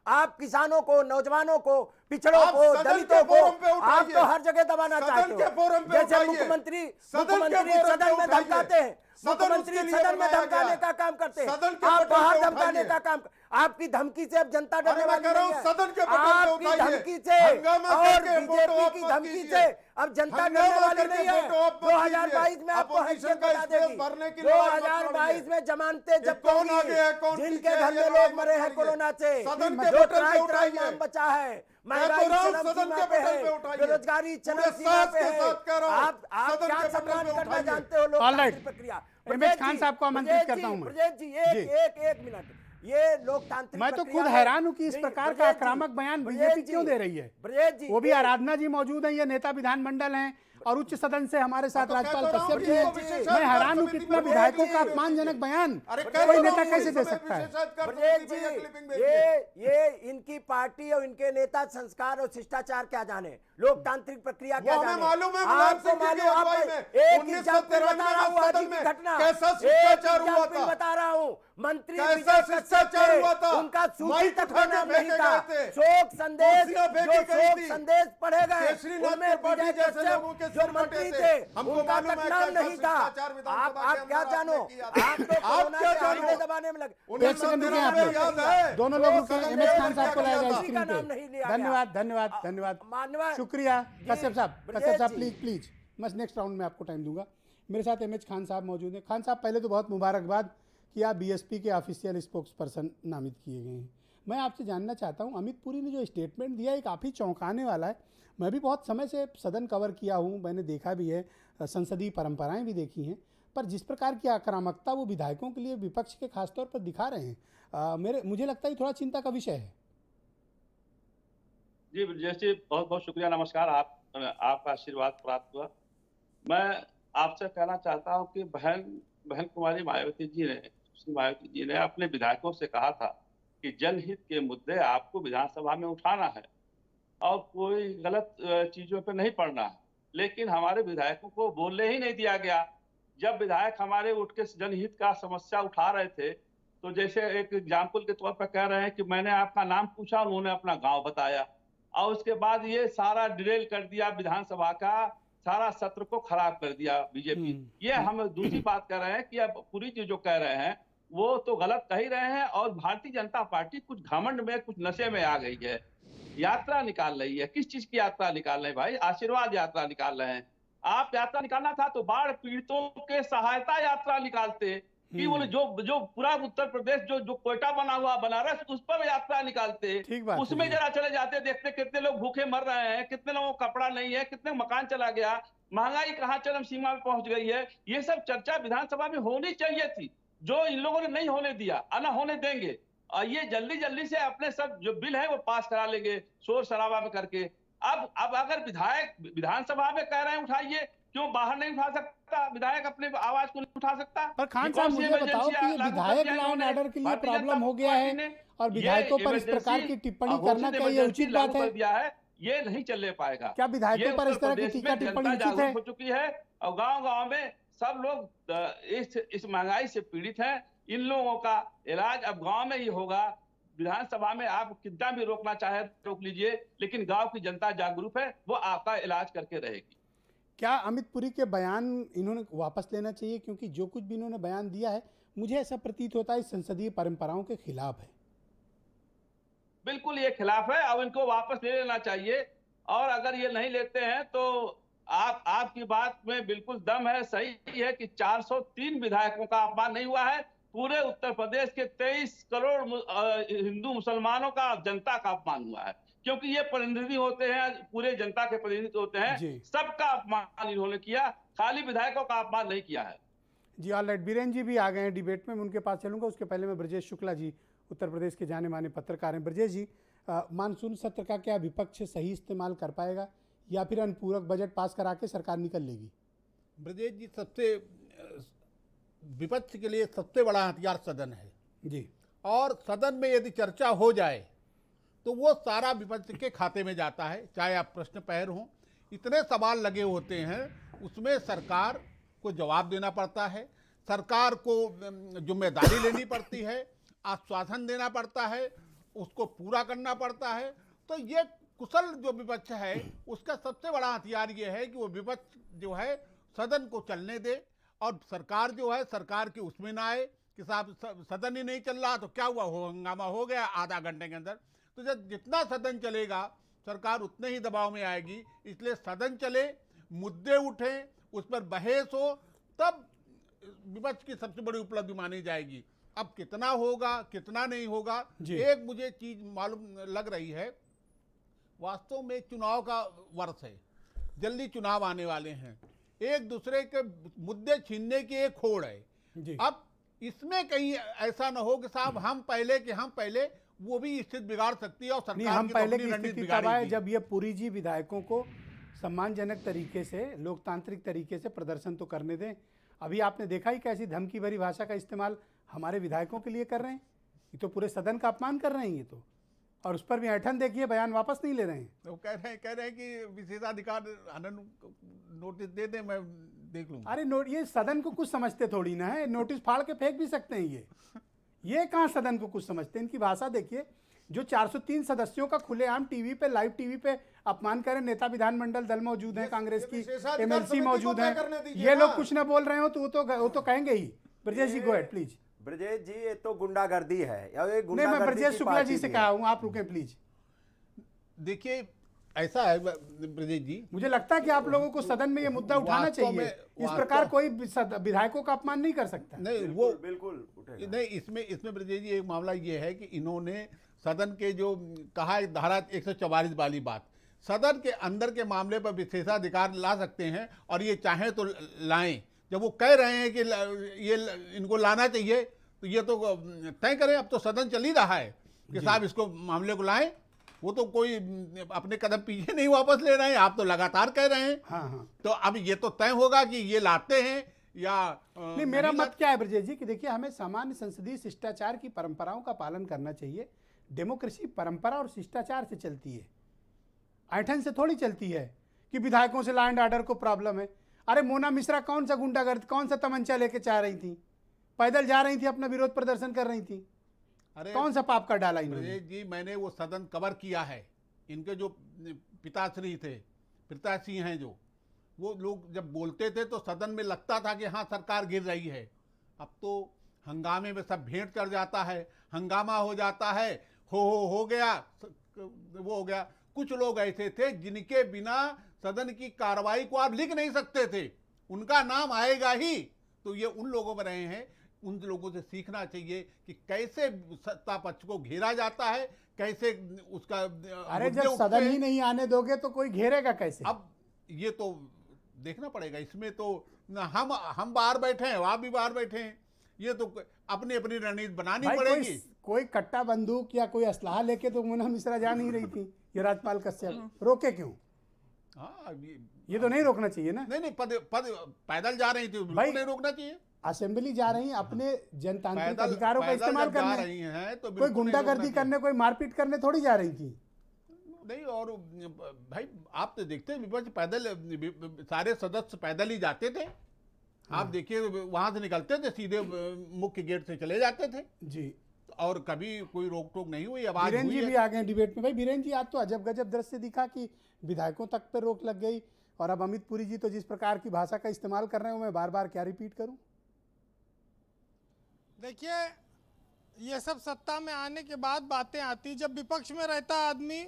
आप किसानों को, नौजवानों को, पिछड़ों को, दलितों को आप तो हर जगह दबाना चाहते हो। जैसे मुख्यमंत्री सदन में धमकाते हैं, मुख्यमंत्री सदन में धमकाने का काम करते हैं, आप बाहर धमकाने का काम। आपकी धमकी से अब जनता डरने वाली नहीं है। आपकी धमकी से और बीजेपी की धमकी से अब जनता डरने वाली नहीं है। 2022 में आपको हैसियत बता देगी। 2022 में जमानतें जब्त होंगी, जिनके घर में लोग मरे हैं कोरोना से, जो त्राही नाम बचा है, महंगाई चरम सीमा पे है, बेरोजगारी चरम सीमा पे है। आप क्या सम्मान करना जानते हो लोकतांत्रिक प्रक्रिया? रमेश खान साहब को आमंत्रित करता हूं। ब्रजेश जी एक मिनट, ये लोकतांत्रिक मैं तो खुद हैरान हूं कि इस प्रकार का आक्रामक बयान बीजेपी क्यों दे रही है। ब्रजेश जी, वो भी आराधना जी मौजूद हैं, ये नेता विधानमंडल हैं, और उच्च सदन से हमारे साथ तो राज्यपाल कहता हूं कश्यप कि जी इसको हैं। विशेषाधिकार मैं हैरान हूं समिति कितना में विधायकों का भेजिए। अपमानजनक बयान अरे कोई नेता कैसे दे सकता है। ब्रजेश जी, ये इनकी पार्टी और इनके नेता संस्कार और शिष्टाचार क्या जाने, लोकतांत्रिक प्रक्रिया क्या हमें जाने। मालूम है मुलायम आपको सिंह की मालूम, आप अगुवाई में एक 1993 बता रहा हूँ आज सदन की में घटना, कैसा शिष्टाचार एक हुआ था। बता रहा हूँ, मंत्री कैसा विजय कश्यप शिष्टाचार थे, हुआ था। उनका सूची माइक तक उठा के नाम फेंके नहीं था। गए थे। शोक संदेश, कुर्सियां जो फेंकी गई शोक थी। संदेश पढ़े गए, केसरीनाथ उनमें त्रिपाठी विजय जैसे कश्यप लोगों के जो सिर मंत्री फटे थे, हमको उनका मालूम तक है नाम कैसा नहीं था। शिष्टाचार विधानसभा आप के क्या अंदर जानो, आपने किया। आप तो आप कोरोना क्या के जानो? आंकड़े दबाने में लगे। एक सेकंड रुके आप लोग, दोनों लोग रुके। एम एस खान साहब को लाया जाए किसी का स्क्रीन नाम नहीं पे। लिया धन्यवाद धन्यवाद धन्यवाद, माननीय शुक्रिया कश्यप साहब। ब्रजेश कश्यप साहब जी। प्लीज प्लीज, मैं नेक्स्ट राउंड में आपको टाइम दूंगा। मेरे साथ एम एच खान साहब मौजूद हैं। खान साहब, पहले तो बहुत मुबारकबाद कि आप बीएसपी के ऑफिशियल स्पोक्स पर्सन नामित किए गए हैं। मैं आपसे जानना चाहता हूं, अमित पुरी ने जो स्टेटमेंट दिया है काफ़ी चौंकाने वाला है। मैं भी बहुत समय से सदन कवर किया हूं, मैंने देखा भी है, संसदीय परंपराएं भी देखी हैं, पर जिस प्रकार की आक्रामकता वो विधायकों के लिए विपक्ष के खासतौर पर दिखा रहे हैं, मुझे लगता है थोड़ा चिंता का विषय है। जी ब्रजेश जी, बहुत बहुत शुक्रिया, नमस्कार। आपका आशीर्वाद प्राप्त हुआ। मैं आपसे कहना चाहता हूं कि बहन कुमारी मायावती जी ने अपने विधायकों से कहा था कि जनहित के मुद्दे आपको विधानसभा में उठाना है और कोई गलत चीजों पे नहीं पड़ना है, लेकिन हमारे विधायकों को बोलने ही नहीं दिया गया। जब विधायक हमारे उठ के जनहित का समस्या उठा रहे थे, तो जैसे एक एग्जाम्पल के तौर पर कह रहे हैं कि मैंने आपका नाम पूछा, उन्होंने अपना गांव बताया और उसके बाद ये सारा डिरेल कर दिया, विधानसभा का सारा सत्र को खराब कर दिया बीजेपी। ये हम दूसरी बात कर रहे हैं कि अब पूरी चीज जो कह रहे हैं वो तो गलत कह ही रहे हैं, और भारतीय जनता पार्टी कुछ घमंड में, कुछ नशे में आ गई है। यात्रा निकाल रही है। किस चीज की यात्रा निकाल रहे हैं भाई? आशीर्वाद यात्रा निकाल रहे हैं। आप यात्रा निकालना था तो बाढ़ पीड़ितों के सहायता यात्रा निकालते, कि वो जो पूरा उत्तर प्रदेश जो कोयटा बना हुआ बनारस, उस पर यात्रा निकालते, उसमें जरा चले जाते, देखते कितने लोग भूखे मर रहे हैं, कितने लोगों को कपड़ा नहीं है, कितने मकान चला गया, महंगाई कहाँ चरम सीमा में पहुंच गई है। ये सब चर्चा विधानसभा में होनी चाहिए थी, जो इन लोगों ने नहीं होने दिया, न होने देंगे। और ये जल्दी से अपने सब जो बिल है वो पास करा लेंगे शोर शराबा में करके। अब अगर विधायक विधानसभा में कह रहे हैं उठाइए, क्यों बाहर नहीं उठा सकता विधायक? अपने आवाज को नहीं उठा सकता? पर खान साहब, मुझे बताओ कि ये विधायक लॉ एंड ऑर्डर के लिए प्रॉब्लम हो गया है और विधायकों पर इस प्रकार की टिप्पणी करना क्या ये उचित बात है? ये नहीं चलने पाएगा। क्या विधायकों पर इस तरह की टीका टिप्पणी उचित है? हो चुकी है और गांव में सब लोग इस महंगाई से पीड़ित हैं। इन लोगों का इलाज अब गांव में ही होगा। विधानसभा में आप कितना भी रोकना चाहे रोक लीजिए, लेकिन गांव की जनता जागरूक है, वो आपका इलाज करके रहेगी। क्या अमित पुरी के बयान इन्होंने वापस लेना चाहिए? क्योंकि जो कुछ भी इन्होंने बयान दिया है, मुझे ऐसा प्रतीत होता है संसदीय परंपराओं के खिलाफ है। बिल्कुल ये खिलाफ है, अब इनको वापस ले लेना चाहिए। और अगर ये नहीं लेते हैं तो आपकी बात में बिल्कुल दम है, सही है कि 403 विधायकों का अपमान नहीं हुआ है। पूरे उत्तर प्रदेश के 23 करोड़ हिंदू मुसलमानों का, जनता का अपमान हुआ है, क्योंकि ये प्रतिनिधि होते हैं, पूरे जनता के प्रतिनिधि होते हैं। सबका अपमान इन्होंने किया, खाली विधायकों का अपमान नहीं किया है। जी ऑलराइट, बीरेन जी भी आ गए हैं डिबेट में, मैं उनके पास चलूंगा। उसके पहले मैं ब्रजेश शुक्ला जी, उत्तर प्रदेश के जाने माने पत्रकार हैं। ब्रजेश जी, मानसून सत्र का क्या विपक्ष सही इस्तेमाल कर पाएगा या फिर अनुपूरक बजट पास करा के सरकार निकल लेगी? ब्रजेश जी, सबसे विपक्ष के लिए सबसे बड़ा हथियार सदन है जी, और सदन में यदि चर्चा हो जाए तो वो सारा विपक्ष के खाते में जाता है। चाहे आप प्रश्न पहर हों, इतने सवाल लगे होते हैं, उसमें सरकार को जवाब देना पड़ता है, सरकार को जिम्मेदारी लेनी पड़ती है, आश्वासन देना पड़ता है, उसको पूरा करना पड़ता है। तो ये कुशल जो विपक्ष है उसका सबसे बड़ा हथियार ये है कि वो विपक्ष जो है सदन को चलने दे, और सरकार जो है सरकार की उसमें ना आए कि साहब सदन ही नहीं चल रहा तो क्या हुआ, हो हंगामा हो गया आधा घंटे के अंदर। तो जब जितना सदन चलेगा सरकार उतने ही दबाव में आएगी। इसलिए सदन चले, मुद्दे उठें, उस पर बहस हो, तब विपक्ष की सबसे बड़ी उपलब्धि मानी जाएगी। अब कितना होगा कितना नहीं होगा, एक मुझे चीज मालूम लग रही है, वास्तव में चुनाव का वर्ष है, जल्दी चुनाव आने वाले हैं, एक दूसरे के मुद्दे छीनने की एक होड़ है। अब इसमें कहीं ऐसा न हो कि साहब हम पहले वो भी स्थिति बिगाड़ सकती है और सरकार हम पहले की स्थिति तब आए जब ये पुरी जी विधायकों को सम्मानजनक तरीके से, लोकतांत्रिक तरीके से प्रदर्शन तो करने दें। अभी आपने देखा ही कैसी धमकी भरी भाषा का इस्तेमाल हमारे विधायकों के लिए कर रहे हैं। ये तो पूरे सदन का अपमान कर रहे हैं ये तो, और उस पर भी ऐठन देखिए, बयान वापस नहीं ले रहे हैं। वो कह रहे हैं कि विशेषाधिकार हनन नोटिस दे दें, मैं देख लूँगा। अरे ये सदन को कुछ समझते थोड़ी ना है, नोटिस फाड़ के फेंक भी सकते हैं ये कहाँ सदन को कुछ समझते हैं। इनकी भाषा देखिए, जो 403 सदस्यों का खुलेआम टीवी पे, लाइव टीवी पे अपमान करें। नेता विधानमंडल दल मौजूद है, कांग्रेस की एमएलसी मौजूद है, ये लोग कुछ ना बोल रहे हो तो वो तो कहेंगे ही। ब्रजेश जी गो अहेड प्लीज। ब्रजेश जी, ये तो गुंडागर्दी है या ये नहीं, मैं ब्रजेश शुक्ला जी से कहा हूँ, आप रुके प्लीज। देखिए ऐसा है ब्रजेश जी, मुझे लगता है कि आप लोगों को सदन में ये मुद्दा उठाना चाहिए। इस प्रकार कोई विधायकों का अपमान नहीं कर सकता। नहीं, वो बिल्कुल नहीं। इसमें ब्रजेश जी एक मामला ये है कि इन्होंने सदन के जो कहा धारा 144 वाली बात, सदन के अंदर के मामले पर विशेषाधिकार ला सकते हैं और ये चाहें तो लाएं। जब वो कह रहे हैं कि ये इनको लाना चाहिए तो ये तो तय करें। अब तो सदन चल ही रहा है कि साहब इसको मामले को लाएं। वो तो कोई अपने कदम पीछे नहीं वापस ले रहे हैं, आप तो लगातार कह रहे हैं। हाँ। तो अब ये तो तय होगा कि ये लाते हैं या नहीं। मेरा मत क्या है ब्रजेश जी कि देखिए, हमें सामान्य संसदीय शिष्टाचार की परंपराओं का पालन करना चाहिए। डेमोक्रेसी परंपरा और शिष्टाचार से चलती है, ऐठन से थोड़ी चलती है कि विधायकों से लॉ एंड ऑर्डर को प्रॉब्लम है। अरे मोना मिश्रा कौन सा गुंडागर्द, कौन सा तमंचा लेके चाह रही थी, पैदल जा रही थी, अपना विरोध प्रदर्शन कर रही थी। अरे कौन सा पाप का डाला इन्होंने? जी, मैंने वो सदन कवर किया है। इनके जो पिताश्री थे, पिताश्री हैं जो, वो लोग जब बोलते थे तो सदन में लगता था कि हाँ सरकार गिर रही है। अब तो हंगामे में सब भेंट चढ़ जाता है, हंगामा हो जाता है, हो गया, वो हो गया। कुछ लोग ऐसे थे जिनके बिना सदन की कार्रवाई को आप लिख नहीं सकते थे, उनका नाम आएगा ही। तो ये उन लोगों में रहे हैं। उन लोगों से सीखना चाहिए कि कैसे सत्ता पक्ष को घेरा जाता है, कैसे उसका। अरे जब सदन ही नहीं आने दोगे तो कोई घेरेगा कैसे? अब ये तो देखना पड़ेगा। इसमें तो हम बाहर बैठे हैं, आप भी बाहर बैठे हैं, ये तो अपनी अपनी रणनीति बनानी पड़ेगी। कोई कट्टा बंदूक या कोई असलाह लेके तो मोना मिश्रा जा नहीं रही थी, ये राजपाल कश्यप रोके क्यों? हाँ, ये तो नहीं रोकना चाहिए ना। नहीं, पैदल जा रही थी, बिल्कुल नहीं रोकना चाहिए। असेंबली जा रही हैं, अपने जनतांत्रिक अधिकारों का इस्तेमाल करने रही हैं, तो कोई गुंडागर्दी करने, कोई मारपीट करने थोड़ी जा रही थी। नहीं, और भाई आप तो देखते हैं विपक्ष पैदल, सारे सदस्य पैदल ही जाते थे। आप देखिए वहां से निकलते थे, सीधे मुख्य गेट से चले जाते थे जी, और कभी कोई रोक टोक नहीं हुई। आवाज बीरेन जी भी आ गए डिबेट में। भाई बीरेन जी, आज तो अजब गजब दृश्य दिखा कि विधायकों तक पे रोक लग गई, और अब अमित पुरी जी तो जिस प्रकार की भाषा का इस्तेमाल कर रहे हैं, मैं बार बार क्या रिपीट करूं। देखिए, ये सब सत्ता में आने के बाद बातें आती, जब विपक्ष में रहता आदमी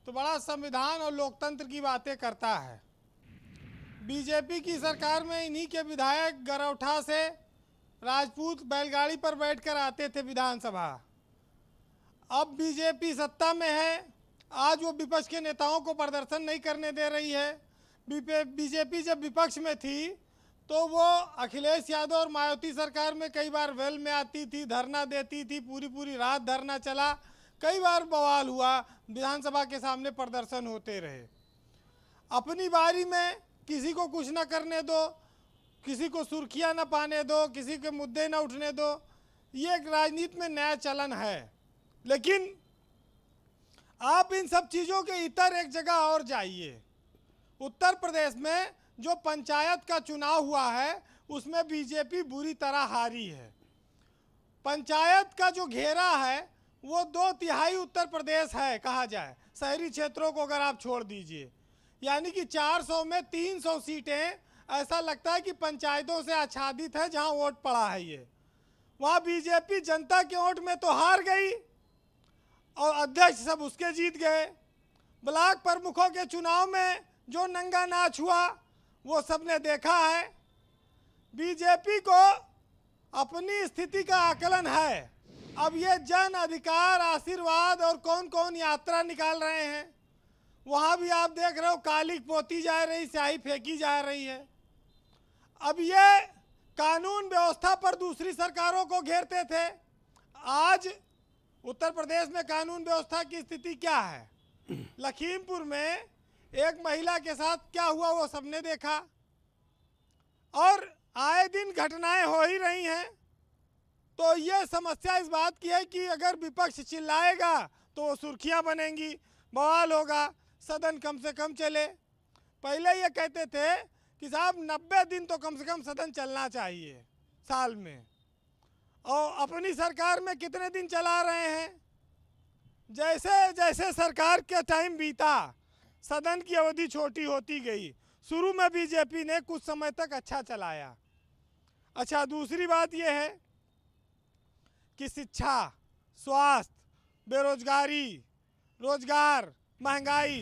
तो बड़ा संविधान और लोकतंत्र की बातें करता है। बीजेपी की सरकार में इन्हीं के विधायक गरौठा से राजपूत बैलगाड़ी पर बैठकर आते थे विधानसभा। अब बीजेपी सत्ता में है, आज वो विपक्ष के नेताओं को प्रदर्शन नहीं करने दे रही है। बीजेपी जब विपक्ष में थी तो वो अखिलेश यादव और मायावती सरकार में कई बार वेल में आती थी, धरना देती थी, पूरी रात धरना चला, कई बार बवाल हुआ, विधानसभा के सामने प्रदर्शन होते रहे। अपनी बारी में किसी को कुछ ना करने दो, किसी को सुर्खियां ना पाने दो, किसी के मुद्दे ना उठने दो, ये एक राजनीति में नया चलन है। लेकिन आप इन सब चीज़ों के इतर एक जगह और जाइए। उत्तर प्रदेश में जो पंचायत का चुनाव हुआ है उसमें बीजेपी बुरी तरह हारी है। पंचायत का जो घेरा है वो 2/3 उत्तर प्रदेश है कहा जाए, शहरी क्षेत्रों को अगर आप छोड़ दीजिए, यानी कि 400 में 300 सीटें ऐसा लगता है कि पंचायतों से आच्छादित है जहां वोट पड़ा है। ये वहां बीजेपी जनता के वोट में तो हार गई और अध्यक्ष सब उसके जीत गए। ब्लॉक प्रमुखों के चुनाव में जो नंगा नाच हुआ वो सबने देखा है। बीजेपी को अपनी स्थिति का आकलन है। अब ये जन अधिकार, आशीर्वाद और कौन कौन यात्रा निकाल रहे हैं, वहाँ भी आप देख रहे हो कालिक पोती जा रही, स्याही फेंकी जा रही है। अब ये कानून व्यवस्था पर दूसरी सरकारों को घेरते थे। आज उत्तर प्रदेश में कानून व्यवस्था की स्थिति क्या है? लखीमपुर में एक महिला के साथ क्या हुआ वो सबने देखा, और आए दिन घटनाएं हो ही रही हैं। तो ये समस्या इस बात की है कि अगर विपक्ष चिल्लाएगा तो वो सुर्खियां बनेंगी, बवाल होगा, सदन कम से कम चले। पहले ये कहते थे कि साहब 90 दिन तो कम से कम सदन चलना चाहिए साल में, और अपनी सरकार में कितने दिन चला रहे हैं। जैसे जैसे सरकार के टाइम बीता सदन की अवधि छोटी होती गई। शुरू में बीजेपी ने कुछ समय तक अच्छा चलाया। अच्छा, दूसरी बात यह है कि शिक्षा, स्वास्थ्य, बेरोजगारी, रोजगार, महंगाई,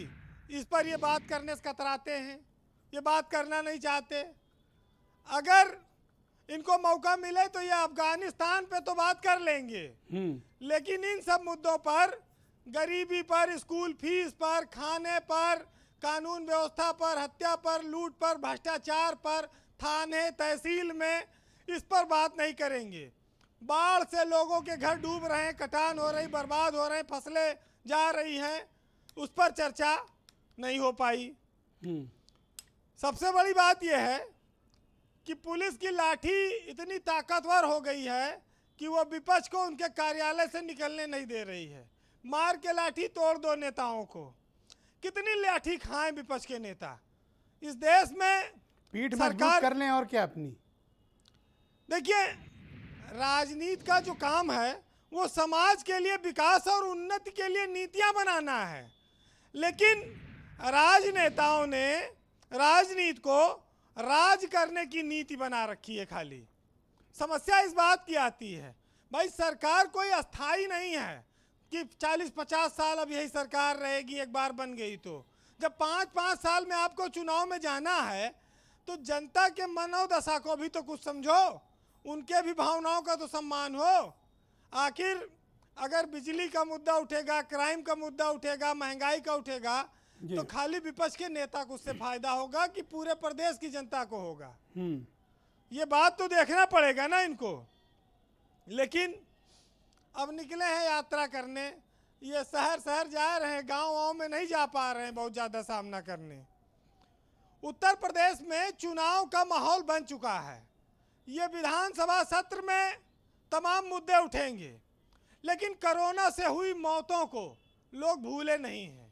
इस पर ये बात करने से कतराते हैं, ये बात करना नहीं चाहते। अगर इनको मौका मिले तो ये अफगानिस्तान पे तो बात कर लेंगे, लेकिन इन सब मुद्दों पर, गरीबी पर, स्कूल फीस पर, खाने पर, कानून व्यवस्था पर, हत्या पर, लूट पर, भ्रष्टाचार पर, थाने तहसील में, इस पर बात नहीं करेंगे। बाढ़ से लोगों के घर डूब रहे हैं, कटान हो रही, बर्बाद हो रहे हैं, फसलें जा रही हैं, उस पर चर्चा नहीं हो पाई। सबसे बड़ी बात यह है कि पुलिस की लाठी इतनी ताकतवर हो गई है कि वो विपक्ष को उनके कार्यालय से निकलने नहीं दे रही है। मार के लाठी तोड़ दो नेताओं को। कितनी लाठी खाएं विपक्ष के नेता इस देश में। पीठ मजबूत कर लें और क्या अपनी। देखिए, राजनीति का जो काम है वो समाज के लिए विकास और उन्नति के लिए नीतियां बनाना है, लेकिन राजनेताओं ने राजनीति को राज करने की नीति बना रखी है। खाली समस्या इस बात की आती है, भाई सरकार कोई अस्थाई नहीं है कि 40-50 साल अब यही सरकार रहेगी, एक बार बन गई तो। जब 5-5 साल में आपको चुनाव में जाना है तो जनता के मनोदशा को भी तो कुछ समझो, उनके भी भावनाओं का तो सम्मान हो। आखिर अगर बिजली का मुद्दा उठेगा, क्राइम का मुद्दा उठेगा, महंगाई का उठेगा, तो खाली विपक्ष के नेता को उससे फायदा होगा कि पूरे प्रदेश की जनता को होगा। ये बात तो देखना पड़ेगा ना इनको। लेकिन अब निकले हैं यात्रा करने, ये शहर शहर जा रहे हैं, गाँव में नहीं जा पा रहे हैं बहुत ज़्यादा सामना करने। उत्तर प्रदेश में चुनाव का माहौल बन चुका है। ये विधानसभा सत्र में तमाम मुद्दे उठेंगे, लेकिन कोरोना से हुई मौतों को लोग भूले नहीं हैं।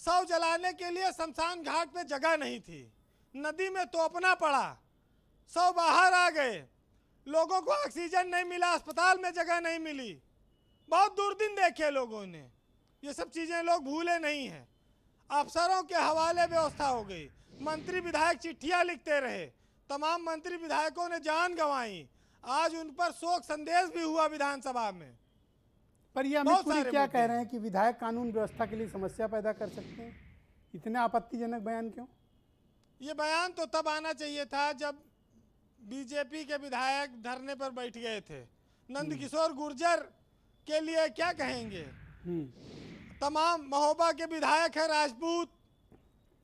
शव जलाने के लिए शमशान घाट पे जगह नहीं थी, नदी में तोपना पड़ा, शव बाहर आ गए, लोगों को ऑक्सीजन नहीं मिला, अस्पताल में जगह नहीं मिली, बहुत दुर्दिन देखे लोगों ने। ये सब चीज़ें लोग भूले नहीं हैं। अफसरों के हवाले व्यवस्था हो गई, मंत्री विधायक चिट्ठियां लिखते रहे, तमाम मंत्री विधायकों ने जान गंवाई। आज उन पर शोक संदेश भी हुआ विधानसभा में। पर ये अमित पुरी क्या कह रहे हैं कि विधायक कानून व्यवस्था के लिए समस्या पैदा कर सकते हैं? इतना आपत्तिजनक बयान क्यों? ये बयान तो तब आना चाहिए था जब बीजेपी के विधायक धरने पर बैठ गए थे। नंदकिशोर गुर्जर के लिए क्या कहेंगे? तमाम महोबा के विधायक हैं, राजपूत,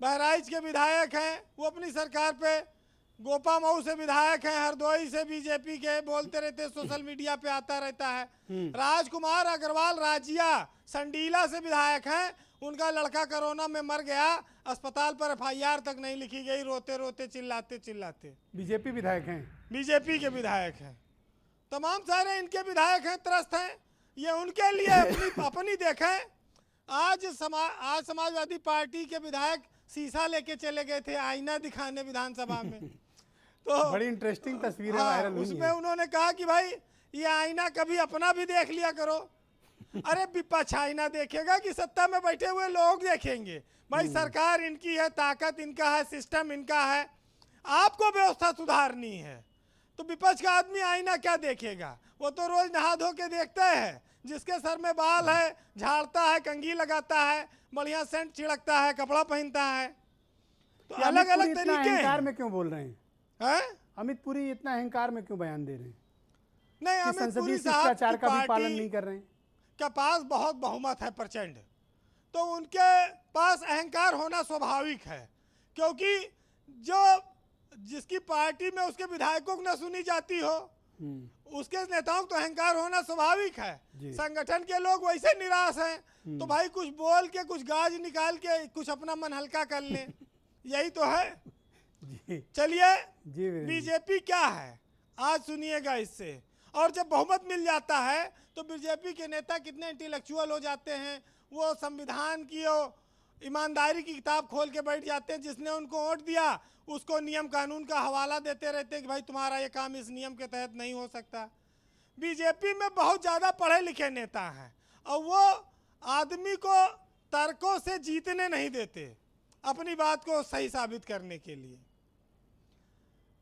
बहराइच के विधायक हैं, वो अपनी सरकार पे, गोपा मऊ से विधायक हैं, हरदोई से बीजेपी के बोलते रहते, सोशल मीडिया पे आता रहता है। राजकुमार अग्रवाल राजिया संडीला से विधायक हैं, उनका लड़का कोरोना में मर गया, अस्पताल पर FIR तक नहीं लिखी गई, रोते रोते चिल्लाते चिल्लाते। बीजेपी विधायक हैं, बीजेपी के विधायक हैं, तमाम सारे इनके विधायक हैं, त्रस्त हैं। ये उनके लिए अपनी देखें। आज समाजवादी पार्टी के विधायक शीशा लेके चले गए थे आईना दिखाने विधानसभा में, तो बड़ी इंटरेस्टिंग तस्वीरें वायरल हुई हैं। उसमें उन्होंने कहा कि भाई ये आईना कभी अपना भी देख लिया करो। अरे विपक्ष आईना देखेगा कि सत्ता में बैठे हुए लोग देखेंगे? भाई सरकार इनकी है, ताकत इनका है, सिस्टम इनका है, आपको व्यवस्था सुधारनी है, तो विपक्ष का आदमी आईना क्या देखेगा? वो तो रोज नहा धो के देखता है, जिसके सर में बाल है झाड़ता है, कंघी लगाता है, बढ़िया सेंट छिड़कता है, कपड़ा पहनता है। तो अलग अलग तरीके अहंकार में क्यों बोल रहे हैं? अमित पुरी इतना अहंकार में क्यों बयान दे रहे हैं? नहीं, अमित पुरी शिष्टाचार का भी पालन नहीं कर रहे हैं। के पास बहुत बहुमत है प्रचंड, तो उनके पास अहंकार होना स्वाभाविक है, क्योंकि जो जिसकी पार्टी में उसके विधायकों को न सुनी जाती हो उसके नेताओं को तो अहंकार होना स्वाभाविक है। संगठन के लोग वैसे निराश हैं तो भाई कुछ बोल के, कुछ गाज निकाल के कुछ अपना मन हल्का कर लें, यही तो है। चलिए, बीजेपी क्या है आज सुनिएगा इससे। और जब बहुमत मिल जाता है तो बीजेपी के नेता कितने इंटेलेक्चुअल हो जाते हैं, वो संविधान की ईमानदारी की किताब खोल के बैठ जाते हैं। जिसने उनको वोट दिया उसको नियम कानून का हवाला देते रहते हैं कि भाई तुम्हारा ये काम इस नियम के तहत नहीं हो सकता। बीजेपी में बहुत ज़्यादा पढ़े लिखे नेता हैं और वो आदमी को तर्कों से जीतने नहीं देते अपनी बात को सही साबित करने के लिए,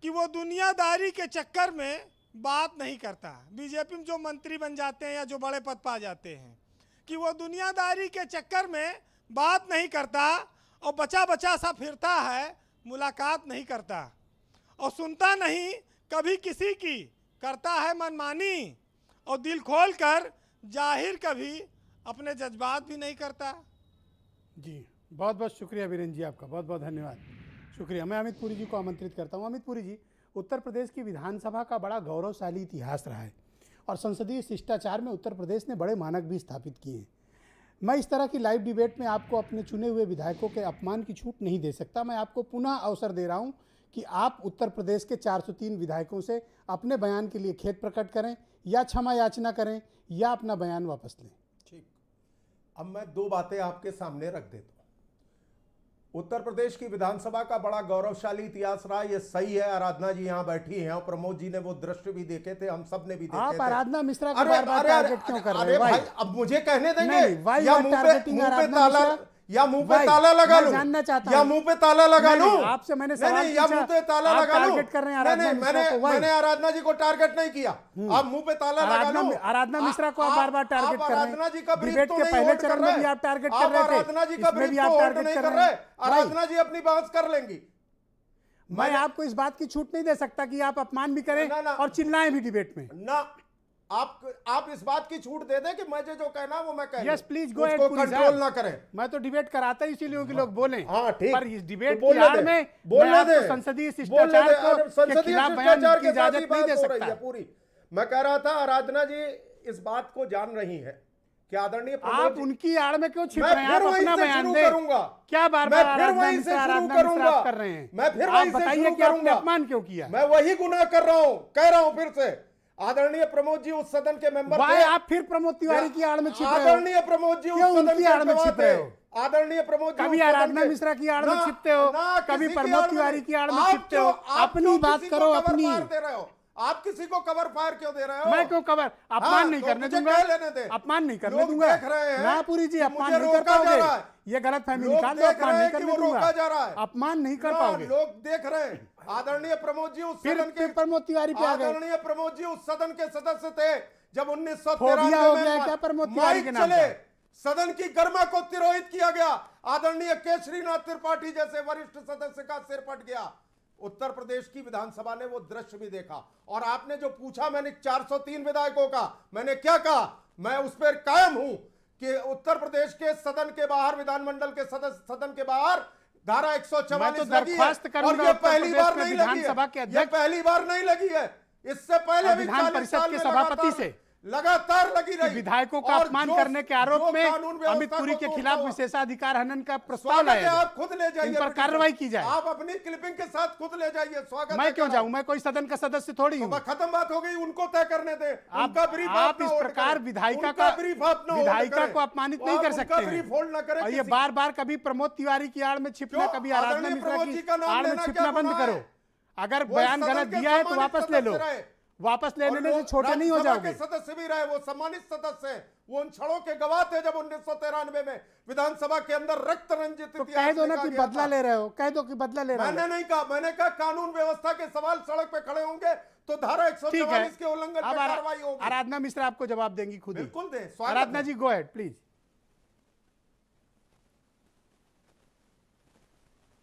कि वो दुनियादारी के चक्कर में बात नहीं करता। बीजेपी में जो मंत्री बन जाते हैं या जो बड़े पद पा जाते हैं, कि वो दुनियादारी के चक्कर में बात नहीं करता और बचा बचा सा फिरता है, मुलाकात नहीं करता और सुनता नहीं कभी किसी की, करता है मनमानी और दिल खोल कर जाहिर कभी अपने जज्बात भी नहीं करता। जी बहुत बहुत शुक्रिया वीरेंद्र जी, आपका बहुत बहुत धन्यवाद, शुक्रिया। मैं अमित पुरी जी को आमंत्रित करता हूँ। अमित पुरी जी, उत्तर प्रदेश की विधानसभा का बड़ा गौरवशाली इतिहास रहा है और संसदीय शिष्टाचार में उत्तर प्रदेश ने बड़े मानक भी स्थापित किए हैं। मैं इस तरह की लाइव डिबेट में आपको अपने चुने हुए विधायकों के अपमान की छूट नहीं दे सकता। मैं आपको पुनः अवसर दे रहा हूं कि आप उत्तर प्रदेश के 403 विधायकों से अपने बयान के लिए खेद प्रकट करें या क्षमा याचना करें या अपना बयान वापस लें। ठीक, अब मैं दो बातें आपके सामने रख देता हूं। उत्तर प्रदेश की विधानसभा का बड़ा गौरवशाली इतिहास रहा, ये सही है। आराधना जी यहाँ बैठी हैं और प्रमोद जी ने वो दृश्य भी देखे थे, हम सब ने भी देखे थे। आप आराधना मिश्रा को बार-बार टारगेट क्यों कर रहे हैं भाई? अब मुझे कहने देंगे या मुंह पे ताला या मुंह पे ताला लगा लूं, जानना चाहता या मुंह पे ताला लगा लूं। आपसे मैंने सवाल पूछा, या मुंह पे ताला लगा लूं। टारगेट कर रहे हैं आराधना मिश्रा को। मैंने आराधना जी को टारगेट नहीं किया, आप मुंह पे ताला लगा लूं। आराधना मिश्रा को आप बार-बार टारगेट कर रहे हैं। आराधना जी का ब्रीफ डिबेट तो के नहीं पहले होल्ड चरण में भी आप टारगेट कर रहे थे, आराधना जी का ब्रीफ तो होल्ड नहीं कर रहे। आराधना जी अपनी बात कर लेंगी। मैं आपको इस बात की छूट नहीं दे सकता कि आप अपमान भी करें और चिल्लाएं भी डिबेट में ना। आप इस बात की छूट दे दें कि मुझे जो कहना वो मैं कहूं। Yes please go ahead, control ना करें। मैं तो डिबेट कराता ही इसीलिए कि लोग बोलें। हाँ ठीक, पर इस डिबेट की आड़ में बोलने दे, संसदीय शिष्टाचार के खिलाफ बयान की इजाजत नहीं दे सकता पूरी। मैं कह रहा था आराधना जी इस बात को जान रही है कि आदरणीय आप उनकी आड़ में क्यों छिप रहे हैं? आप अपना बयान दें। करूंगा क्या बार-बार आराधना मिश्रा कर रहे हैं? मैं फिर आप बताइए कि आपने अपमान क्यों किया? मैं वही गुनाह कर रहा हूं, कह रहा हूं फिर से। आदरणीय प्रमोद जी उस सदन के मेंबर थे। आप फिर प्रमोद तिवारी की आड़ में छिप रहे हो? आदरणीय प्रमोद जी उस सदन की आड़ में छिप रहे हो? आदरणीय प्रमोद जी कभी आराधना मिश्रा की आड़ में छिपते हो, कभी प्रमोद तिवारी की आड़ में छिपते हो। अपनी बात करो, अपनी। आप किसी को कवर फायर क्यों दे रहे हो? मैं क्यों कवर? अपमान नहीं करने दूंगा, अपमान नहीं करने दूंगा। ना पूरी जी अपमान नहीं कर पाओगे, ये गलत फहमी निकाल दो। अपमान नहीं करने दूंगा, अपमान नहीं कर पाओगे। लोग देख रहे हैं। आदरणीय प्रमोद जी उस सदन के प्रमोद तिवारी पे आ गए। आदरणीय प्रमोद जी उस सदन के सदस्य थे जब 1993 में सदन की गर्मा को तिरोहित किया गया। आदरणीय केशरीनाथ त्रिपाठी जैसे वरिष्ठ सदस्य का सिर फट गया। उत्तर प्रदेश की विधानसभा ने वो दृश्य भी देखा। और आपने जो पूछा मैंने 403 विधायकों का, मैंने क्या कहा? मैं उस पर कायम हूं कि उत्तर प्रदेश के सदन के बाहर, विधानमंडल के सदन के बाहर धारा 144 लगी है और ये पहली बार नहीं लगी है। ये पहली बार नहीं लगी है, इससे पहले भी विधान परिषद के सभापति से लगातार लगी रही। विधायकों का अपमान करने के आरोप में अमित पुरी के खिलाफ विशेषाधिकार हनन का प्रस्ताव लाया। आप खुद ले जाइए, इन पर कार्रवाई की जाए। आप अपनी क्लिपिंग के साथ खुद ले जाइए। स्वागत। मैं क्यों जाऊं? मैं कोई सदन का सदस्य थोड़ी हूं। खत्म बात हो गई, उनको तय करने दे। आप इस प्रकार विधायिका को अपमानित नहीं कर सकते हैं। और ये बार बार कभी प्रमोद तिवारी की आड़ में छिपना, कभी आराधना मिश्रा की आड़ में छिपना बंद करो। अगर बयान गलत दिया है तो वापस ले लो। वापस लेने से छोटे नहीं हो जाओगे। सदस्य भी रहे, वो सम्मानित सदस्य हैं। वो उन क्षणों के गवाह थे जब 1993 में विधानसभा के अंदर रक्त रंजित तो कह दो ना कि बदला ले रहे हो, कह दो कि बदला ले रहे हो। मैंने नहीं कहा, मैंने कहा कानून व्यवस्था के सवाल सड़क पे खड़े होंगे तो धारा 144 के उल्लंघन पर कार्रवाई होगी। आराधना मिश्रा आपको जवाब देंगी खुद ही। बिल्कुल दे। आराधना जी गो अहेड प्लीज।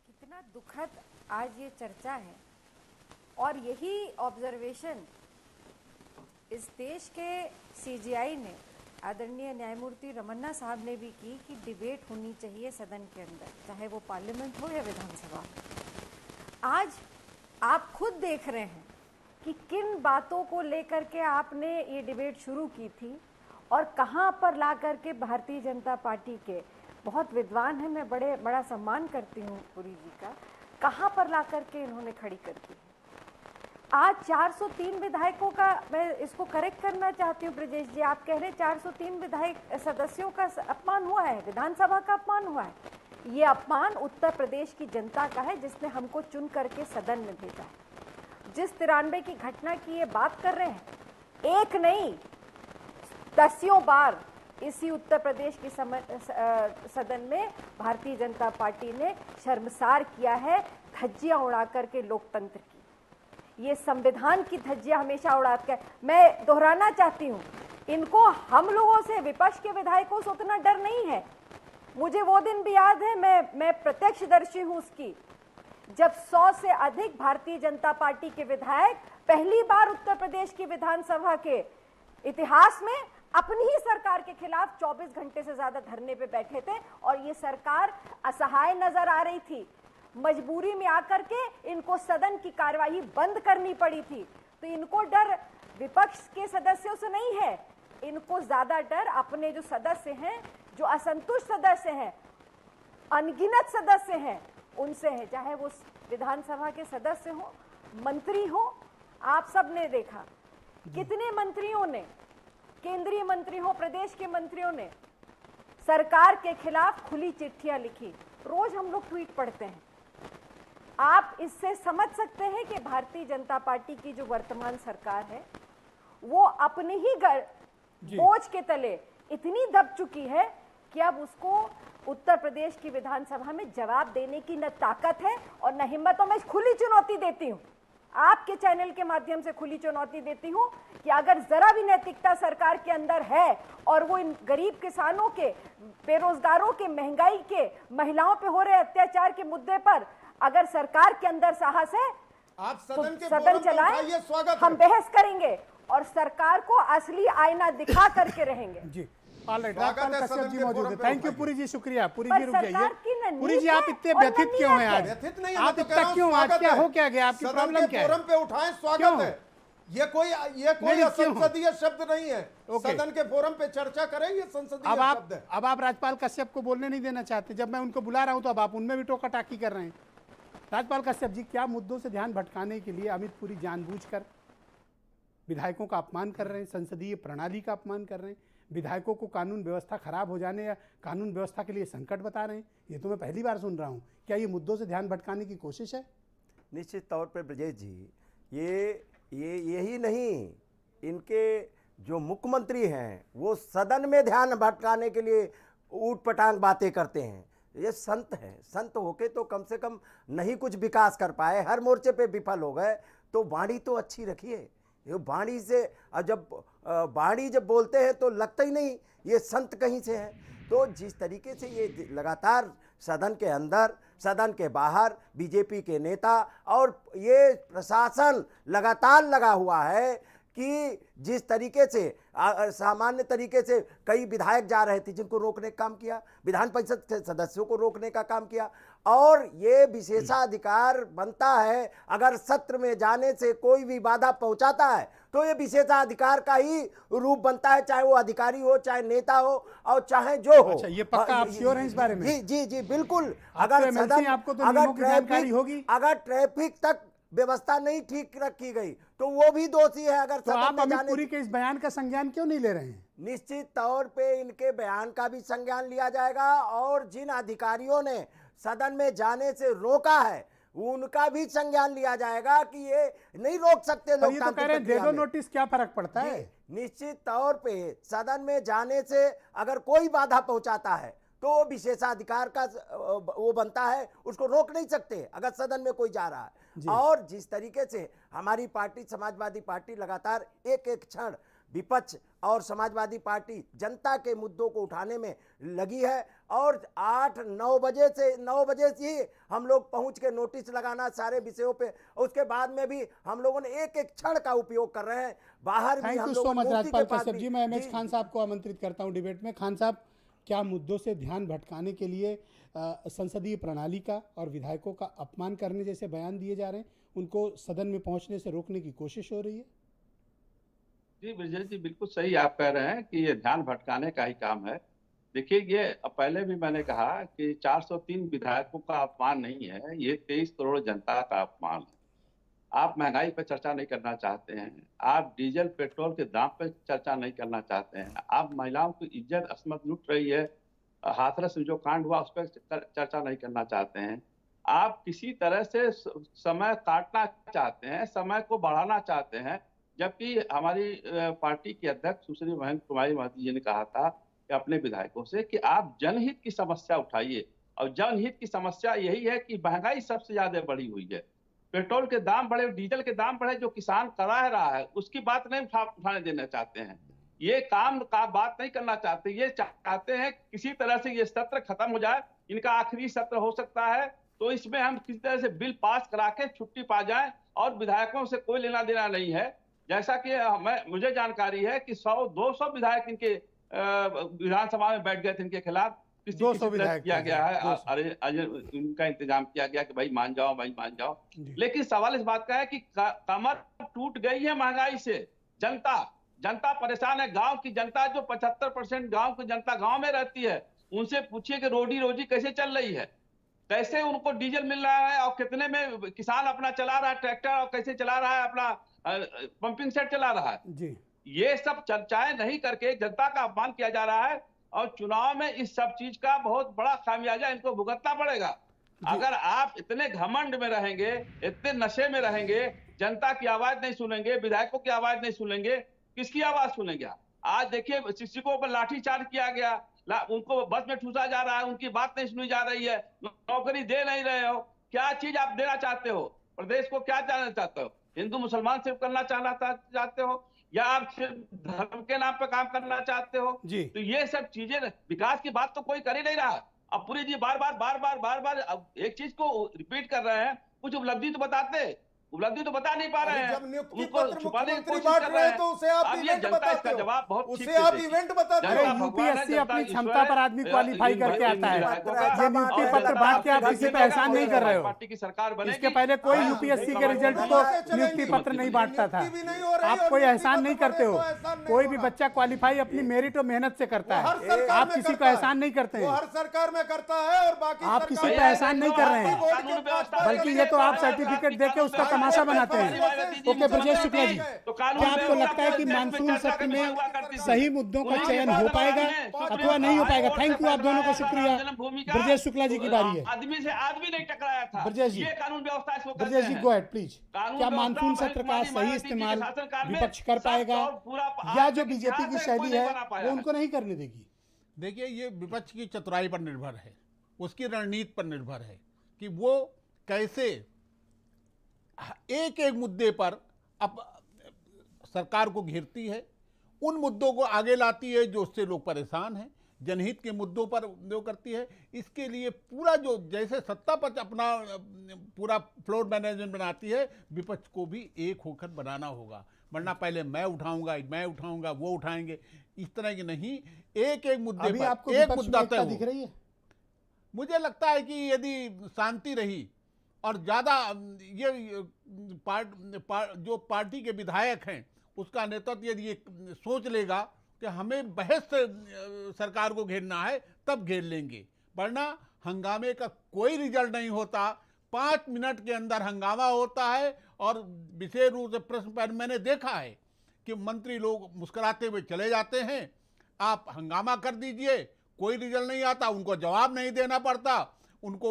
कितना दुखद आज ये चर्चा है और यही ऑब्जर्वेशन इस देश के सीजीआई ने, आदरणीय न्यायमूर्ति रमन्ना साहब ने भी की कि डिबेट होनी चाहिए सदन के अंदर, चाहे वो पार्लियामेंट हो या विधानसभा। आज आप खुद देख रहे हैं कि किन बातों को लेकर के आपने ये डिबेट शुरू की थी और कहां पर ला करके भारतीय जनता पार्टी के बहुत विद्वान हैं, मैं बड़ा सम्मान करती हूं पुरी जी का, कहां पर ला करके इन्होंने खड़ी कर दी। आज 403 विधायकों का, मैं इसको करेक्ट करना चाहती हूँ ब्रजेश जी, आप कह रहे 403 विधायक सदस्यों का अपमान हुआ है, विधानसभा का अपमान हुआ है। ये अपमान उत्तर प्रदेश की जनता का है जिसने हमको चुन करके सदन में भेजा है। जिस 93 की घटना की ये बात कर रहे हैं, एक नहीं दसियों बार इसी उत्तर प्रदेश की सदन में भारतीय जनता पार्टी ने शर्मसार किया है धज्जियां उड़ा करके लोकतंत्र की। ये संविधान की धज्जियां हमेशा उड़ाकर, मैं दोहराना चाहती हूँ, इनको हम लोगों से, विपक्ष के विधायकों से उतना डर नहीं है। मुझे वो दिन भी याद है, मैं प्रत्यक्षदर्शी हूँ उसकी, जब 100 से अधिक भारतीय जनता पार्टी के विधायक पहली बार उत्तर प्रदेश की विधानसभा के इतिहास में अपनी ही सरकार के खिलाफ 24 घंटे से ज्यादा धरने पे बैठे थे और ये सरकार असहाय नजर आ रही थी। मजबूरी में आकर के इनको सदन की कार्यवाही बंद करनी पड़ी थी। तो इनको डर विपक्ष के सदस्यों से नहीं है, इनको ज्यादा डर अपने जो सदस्य हैं, जो असंतुष्ट सदस्य हैं, अनगिनत सदस्य हैं, उनसे है। चाहे वो विधानसभा के सदस्य हो, मंत्री हो, आप सब ने देखा कितने मंत्रियों ने, केंद्रीय मंत्री हो, प्रदेश के मंत्रियों ने सरकार के खिलाफ खुली चिट्ठियां लिखी। रोज हम लोग ट्वीट पढ़ते हैं। आप इससे समझ सकते हैं कि भारतीय जनता पार्टी की जो वर्तमान सरकार है वो अपने ही बोझ के तले इतनी दब चुकी है कि अब उसको उत्तर प्रदेश की विधानसभा में जवाब देने की न ताकत है और न हिम्मत। और मैं खुली चुनौती देती हूं, आपके चैनल के माध्यम से खुली चुनौती देती हूं कि अगर जरा भी नैतिकता सरकार के अंदर है और वो इन गरीब किसानों के, बेरोजगारों के, महंगाई के, महिलाओं पे हो रहे अत्याचार के मुद्दे पर अगर सरकार के अंदर साहस है, आप सदन चलाएं, हम बहस करेंगे और सरकार को असली आईना दिखा करके रहेंगे। जी, राजपाल कश्यप जी मौजूद है। थैंक यू पुरी जी, शुक्रिया। पुरी जी रुक जाइए। पुरी जी आप इतने व्यथित क्यों हैं आज? व्यथित नहीं, आप इतना क्यों, आज क्या हो क्या गया, आपकी प्रॉब्लम क्या है? फोरम पे उठाएं, स्वागत है। ये कोई संसदीय शब्द नहीं है। सदन के फोरम पे चर्चा करें, ये संसदीय शब्द है। अब आप राजपाल कश्यप को बोलने नहीं देना चाहते। जब मैं उनको बुला रहा हूं तो अब आप उनमें भी टोका टाकी कर रहे हैं। राजपाल कश्यप जी, क्या मुद्दों से ध्यान भटकाने के लिए अमित पुरी जानबूझकर विधायकों का अपमान कर रहे हैं, संसदीय प्रणाली का अपमान कर रहे हैं, विधायकों को कानून व्यवस्था खराब हो जाने या कानून व्यवस्था के लिए संकट बता रहे हैं? ये तो मैं पहली बार सुन रहा हूँ। क्या ये मुद्दों से ध्यान भटकाने की कोशिश है? निश्चित तौर पर ब्रजेश जी, ये यही नहीं, इनके जो मुख्यमंत्री हैं वो सदन में ध्यान भटकाने के लिए ऊट पटांग बातें करते हैं। ये संत हैं, संत होके तो कम से कम नहीं कुछ विकास कर पाए, हर मोर्चे पे विफल हो गए। तो वाणी तो अच्छी रखिए। ये वाणी से जब वाणी जब बोलते हैं तो लगता ही नहीं ये संत कहीं से है। तो जिस तरीके से ये लगातार सदन के अंदर, सदन के बाहर बीजेपी के नेता और ये प्रशासन लगातार लगा हुआ है कि जिस तरीके से सामान्य तरीके से कई विधायक जा रहे थे जिनको रोकने का काम किया, विधान परिषद के सदस्यों को रोकने का काम किया। और ये विशेषाधिकार बनता है, अगर सत्र में जाने से कोई भी बाधा पहुंचाता है तो ये विशेषाधिकार का ही रूप बनता है, चाहे वो अधिकारी हो, चाहे नेता हो और चाहे जो हो। अच्छा, ये पक्का आप श्योर हैं इस बारे में? जी जी जी बिल्कुल। अगर सदन, आपको तो नियमों की जानकारी होगी। अगर ट्रैफिक तक व्यवस्था नहीं ठीक रखी गई तो वो भी दोषी है। अगर तो आप अमित पुरी के इस बयान का संज्ञान क्यों नहीं ले रहे हैं? निश्चित तौर पे इनके बयान का भी संज्ञान लिया जाएगा और जिन अधिकारियों ने सदन में जाने से रोका है उनका भी संज्ञान लिया जाएगा कि ये नहीं रोक सकते लोग। तो कह रहे हैं दे दो नोटिस, क्या फर्क पड़ता है? निश्चित तौर पे सदन में जाने से अगर कोई बाधा पहुंचाता है तो विशेषाधिकार का वो बनता है, उसको रोक नहीं सकते अगर सदन में कोई जा रहा है। और जिस तरीके से हमारी पार्टी समाजवादी पार्टी लगातार एक एक क्षण विपक्ष और समाजवादी पार्टी जनता के मुद्दों को उठाने में लगी है और 8-9 बजे से 9 बजे से ही हम लोग पहुंच के नोटिस लगाना सारे विषयों पे, उसके बाद में भी हम लोगों ने एक एक क्षण का उपयोग कर रहे हैं। बाहर भी हम लोग राजपाल कश्यप जी, मैं एमएच खान साहब को आमंत्रित करता हूं डिबेट में। खान साहब, क्या मुद्दों से ध्यान भटकाने के लिए संसदीय प्रणाली का और विधायकों का अपमान करने जैसे बयान दिए जा रहे हैं, उनको सदन में पहुंचने से रोकने की कोशिश हो रही है? जी ब्रजेश जी, बिल्कुल सही आप कह रहे हैं कि ये ध्यान भटकाने का ही काम है। देखिए, ये पहले भी मैंने कहा कि 403 विधायकों का अपमान नहीं है, ये 23 करोड़ जनता का अपमान है। आप महंगाई पर चर्चा नहीं करना चाहते हैं, आप डीजल पेट्रोल के दाम पर चर्चा नहीं करना चाहते हैं, आप महिलाओं की इज्जत असमत लूट रही है, हाथरस में जो कांड हुआ उस पर चर्चा नहीं करना चाहते हैं। आप किसी तरह से समय काटना चाहते हैं, समय को बढ़ाना चाहते हैं, जबकि हमारी पार्टी की अध्यक्ष सुश्री बहन कुमारी महतो जी ने कहा था कि अपने विधायकों से कि आप जनहित की समस्या उठाइए, और जनहित की समस्या यही है कि महंगाई सबसे ज्यादा बढ़ी हुई है, पेट्रोल के दाम बढ़े, डीजल के दाम बढ़े, जो किसान करा रहा है उसकी बात नहीं उठाने देना चाहते हैं, ये काम का बात नहीं करना चाहते। ये चाहते हैं किसी तरह से ये सत्र खत्म हो जाए, इनका आखिरी सत्र हो सकता है, तो इसमें हम किसी तरह से बिल पास करा के छुट्टी पा जाएं और विधायकों से कोई लेना देना नहीं है। जैसा कि मुझे जानकारी है कि 100-200 विधायक इनके विधानसभा में बैठ गए थे इनके खिलाफ, किसी विधायक किया गया है, अरे उनका इंतजाम किया गया कि भाई मान जाओ, भाई मान जाओ। लेकिन सवाल इस बात का है कि कमर टूट गई है महंगाई से, जनता परेशान है। गांव की जनता, जो 75% गांव की जनता गांव में रहती है, उनसे पूछिए कि रोजी कैसे चल रही है, कैसे उनको डीजल मिल रहा है, और कितने में किसान अपना चला रहा है ट्रैक्टर, और कैसे चला रहा है अपना पंपिंग सेट चला रहा है जी। ये सब चर्चाएं नहीं करके जनता का अपमान किया जा रहा है, और चुनाव में इस सब चीज का बहुत बड़ा खामियाजा इनको भुगतना पड़ेगा। अगर आप इतने घमंड में रहेंगे, इतने नशे में रहेंगे, जनता की आवाज नहीं सुनेंगे, विधायकों की आवाज नहीं सुनेंगे, किसकी आवाज सुनेंगे? आज देखिए, शिक्षकों पर लाठीचार्ज किया गया, उनको बस में ठूसा जा रहा है, उनकी बात नहीं सुनी जा रही है, नौकरी दे नहीं रहे हो। क्या चीज आप देना चाहते हो प्रदेश को? क्या जानना चाहते हो? हिंदू मुसलमान सिर्फ करना चाहते हो, या आप सिर्फ धर्म के नाम पे काम करना चाहते हो? जी। तो ये सब चीजें, विकास की बात तो कोई कर ही नहीं रहा। अब पूरी जी बार बार एक चीज को रिपीट कर रहे हैं, कुछ उपलब्धि तो उपलब्धि तो बता नहीं पा रहे हैं, उनको छुपाने की कोशिश कर रहे हैं, तो उसे आप इवेंट बताते हो, जवाब बहुत उसे आप इवेंट बताते हो। यूपीएससी अपनी क्षमता पर आदमी क्वालिफाई करके आता है, ये नियुक्ति पत्र बांट के आप किसी पे एहसान नहीं कर रहे हो। पार्टी की सरकार बनेगी, इसके पहले कोई यूपीएससी के रिजल्ट को नियुक्ति पत्र नहीं बांटता था। आप कोई एहसान नहीं करते हो, कोई भी बच्चा क्वालिफाई अपनी मेरिट और मेहनत से करता है, आप किसी को एहसान नहीं करते हैं। हर सरकार में करता है, और बाकी आप किसी पे एहसान नहीं कर रहे हैं, बल्कि ये तो आप सर्टिफिकेट देके उसका तमाशा बनाते हैं। ओके ब्रजेश शुक्ला जी, क्या आपको लगता है कि मानसून सत्र में सही मुद्दों का चयन हो पाएगा अथवा नहीं हो पाएगा? थैंक यू, आप दोनों को शुक्रिया। ब्रजेश शुक्ला जी की बारी है। आदमी से आदमी नहीं टकराया था, ब्रजेश जी, ये कानून व्यवस्था इसको कहते ब्रजेश जी हैं। Go ahead please. क्या मानसून सत्र का सही इस्तेमाल विपक्ष कर पाएगा, या जो बीजेपी की शैली है वो उनको नहीं करने देगी? देखिए, ये विपक्ष की चतुराई पर निर्भर है, उसकी रणनीति पर निर्भर है कि वो कैसे एक एक मुद्दे पर अब सरकार को घेरती है, उन मुद्दों को आगे लाती है जो उससे लोग परेशान हैं, जनहित के मुद्दों पर जो करती है। इसके लिए पूरा जो जैसे सत्ता पक्ष अपना पूरा फ्लोर मैनेजमेंट बनाती है, विपक्ष को भी एक होकर बनाना होगा, वरना पहले मैं उठाऊंगा वो उठाएंगे, इस तरह की नहीं, एक एक मुद्दे पर एक मुद्दा तय दिख रही है। मुझे लगता है कि यदि शांति रही और ज़्यादा ये जो पार्टी के विधायक हैं उसका नेतृत्व यदि ये सोच लेगा कि हमें बहस से सरकार को घेरना है, तब घेर लेंगे, वरना हंगामे का कोई रिजल्ट नहीं होता। 5 मिनट के अंदर हंगामा होता है, और विशेष रूप से प्रश्न पर मैंने देखा है कि मंत्री लोग मुस्कुराते हुए चले जाते हैं, आप हंगामा कर दीजिए, कोई रिजल्ट नहीं आता, उनको जवाब नहीं देना पड़ता, उनको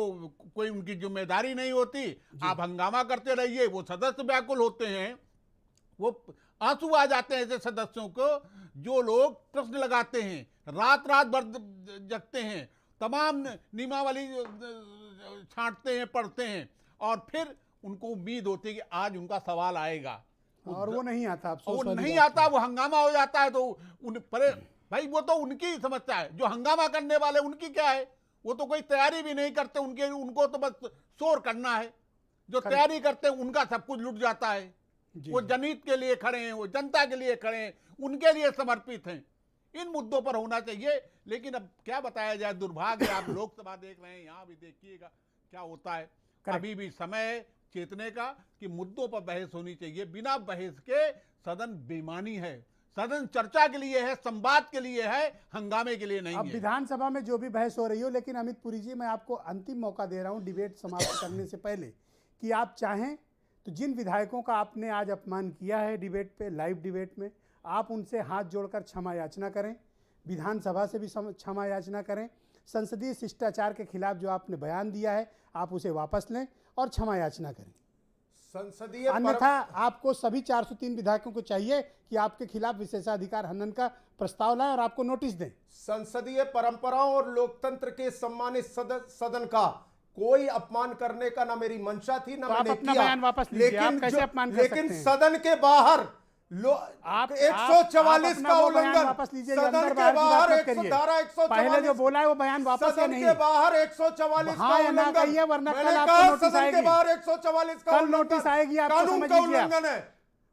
कोई उनकी जिम्मेदारी नहीं होती, आप हंगामा करते रहिए। वो सदस्य व्याकुल होते हैं, वो आंसू आ जाते हैं ऐसे सदस्यों को जो लोग प्रश्न लगाते हैं, रात भर जगते हैं, तमाम नियमावली छांटते हैं, पढ़ते हैं, और फिर उनको उम्मीद होती है कि आज उनका सवाल आएगा, और वो नहीं आता। वो नहीं आता, वो हंगामा हो जाता है। तो भाई वो तो उनकी समस्या है, जो हंगामा करने वाले उनकी क्या है? वो तो कोई तैयारी भी नहीं करते, उनको तो बस शोर करना है। जो तैयारी करते हैं उनका सब कुछ लुट जाता है। वो जनहित के लिए खड़े हैं, वो जनता के लिए खड़े हैं, उनके लिए समर्पित हैं, इन मुद्दों पर होना चाहिए। लेकिन अब क्या बताया जाए, दुर्भाग्य आप लोकसभा देख रहे हैं, यहाँ भी देखिएगा क्या होता है। अभी भी समय है चेतने का कि मुद्दों पर बहस होनी चाहिए। बिना बहस के सदन बेईमानी है। सदन चर्चा के लिए है, संवाद के लिए है, हंगामे के लिए नहीं अब है। विधानसभा में जो भी बहस हो रही हो, लेकिन अमित पुरी जी मैं आपको अंतिम मौका दे रहा हूं डिबेट समाप्त करने से पहले कि आप चाहें तो जिन विधायकों का आपने आज अपमान किया है डिबेट पे, लाइव डिबेट में, आप उनसे हाथ जोड़कर क्षमा याचना करें, विधानसभा से भी क्षमा याचना करें, संसदीय शिष्टाचार के खिलाफ जो आपने बयान दिया है आप उसे वापस लें और क्षमा याचना करें। संसदीय अन्यथा आपको सभी 403 विधायकों को चाहिए कि आपके खिलाफ विशेषाधिकार हनन का प्रस्ताव लाएं और आपको नोटिस दें। संसदीय परंपराओं और लोकतंत्र के सम्मानित सदन का कोई अपमान करने का ना मेरी मंशा थी ना मैंने अपना किया। बयान वापस लीजिए, आप कैसे अपमान कर सकते हैं? लेकिन सदन के बाहर 144 का उल्लंघन, वापस लीजिए, सदन अंदर के बाहर की बाहर बात मत करिए। धारा 144 पहले जो बोला है वो बयान वापस या नहीं? सदन के बाहर 144 का उल्लंघन, कहिए वरना कल मैंने आपको कहा नोटिस सदन के आएगी। बाहर 144 का कल नोटिस आएगी, आपको कानून का उल्लंघन है।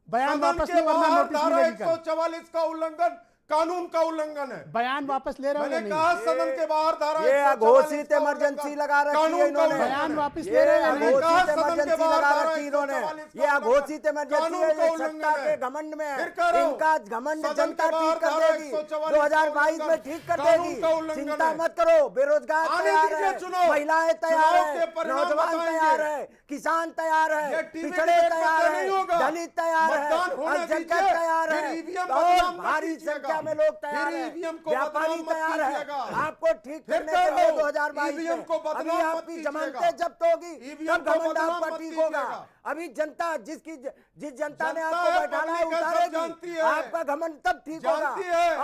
बयान सदन वापस के ले वरना बाहर नोटिस धारा मिलेगी कल। 144 का उल्लंघन कानून का उल्लंघन है। बयान वापस ले रहे हो या मैंने नहीं? कहा सदन के बाहर धारा ये अघोषित इमरजेंसी लगा रखी है इन्होंने। बयान वापस ले ये रहे हैं। अघोषित इमरजेंसी लगा रखी इन्होंने। ये अघोषित इमरजेंसी है, ये सत्ता के घमंड में है। इनका घमंड जनता ठीक कर देगी, 2022 में ठीक कर देगी। चिंता मत करो, बेरोजगार तैयार है, महिलाएं तैयार है, नौजवान तैयार है, किसान तैयार है, पिछड़े तैयार है, दलित तैयार है, अल्पसंख्यक तैयार है और भारी संख्या में लोग तैयार हैं, व्यापारी तैयार है। आपको ठीक करने के लिए 2022 में अभी आपकी जमानतें जब्त होगी, तब घमंड आप पर ठीक होगा। अभी जनता जिस जनता ने आपको बैठाना है उतारेगी, आपका घमंड तब ठीक होगा।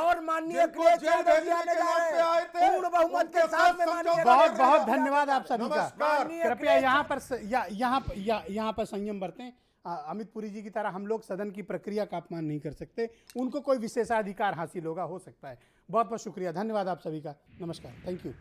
और माननीय अखिलेश यादव जी आने जा रहे हैं पूर्ण बहुमत के साथ में। बहुत बहुत धन्यवाद आप सभी का। कृपया यहाँ पर संयम बरतें। अमित पुरी जी की तरह हम लोग सदन की प्रक्रिया का अपमान नहीं कर सकते, उनको कोई विशेषाधिकार हासिल होगा, हो सकता है। बहुत बहुत शुक्रिया, धन्यवाद आप सभी का। नमस्कार, थैंक यू।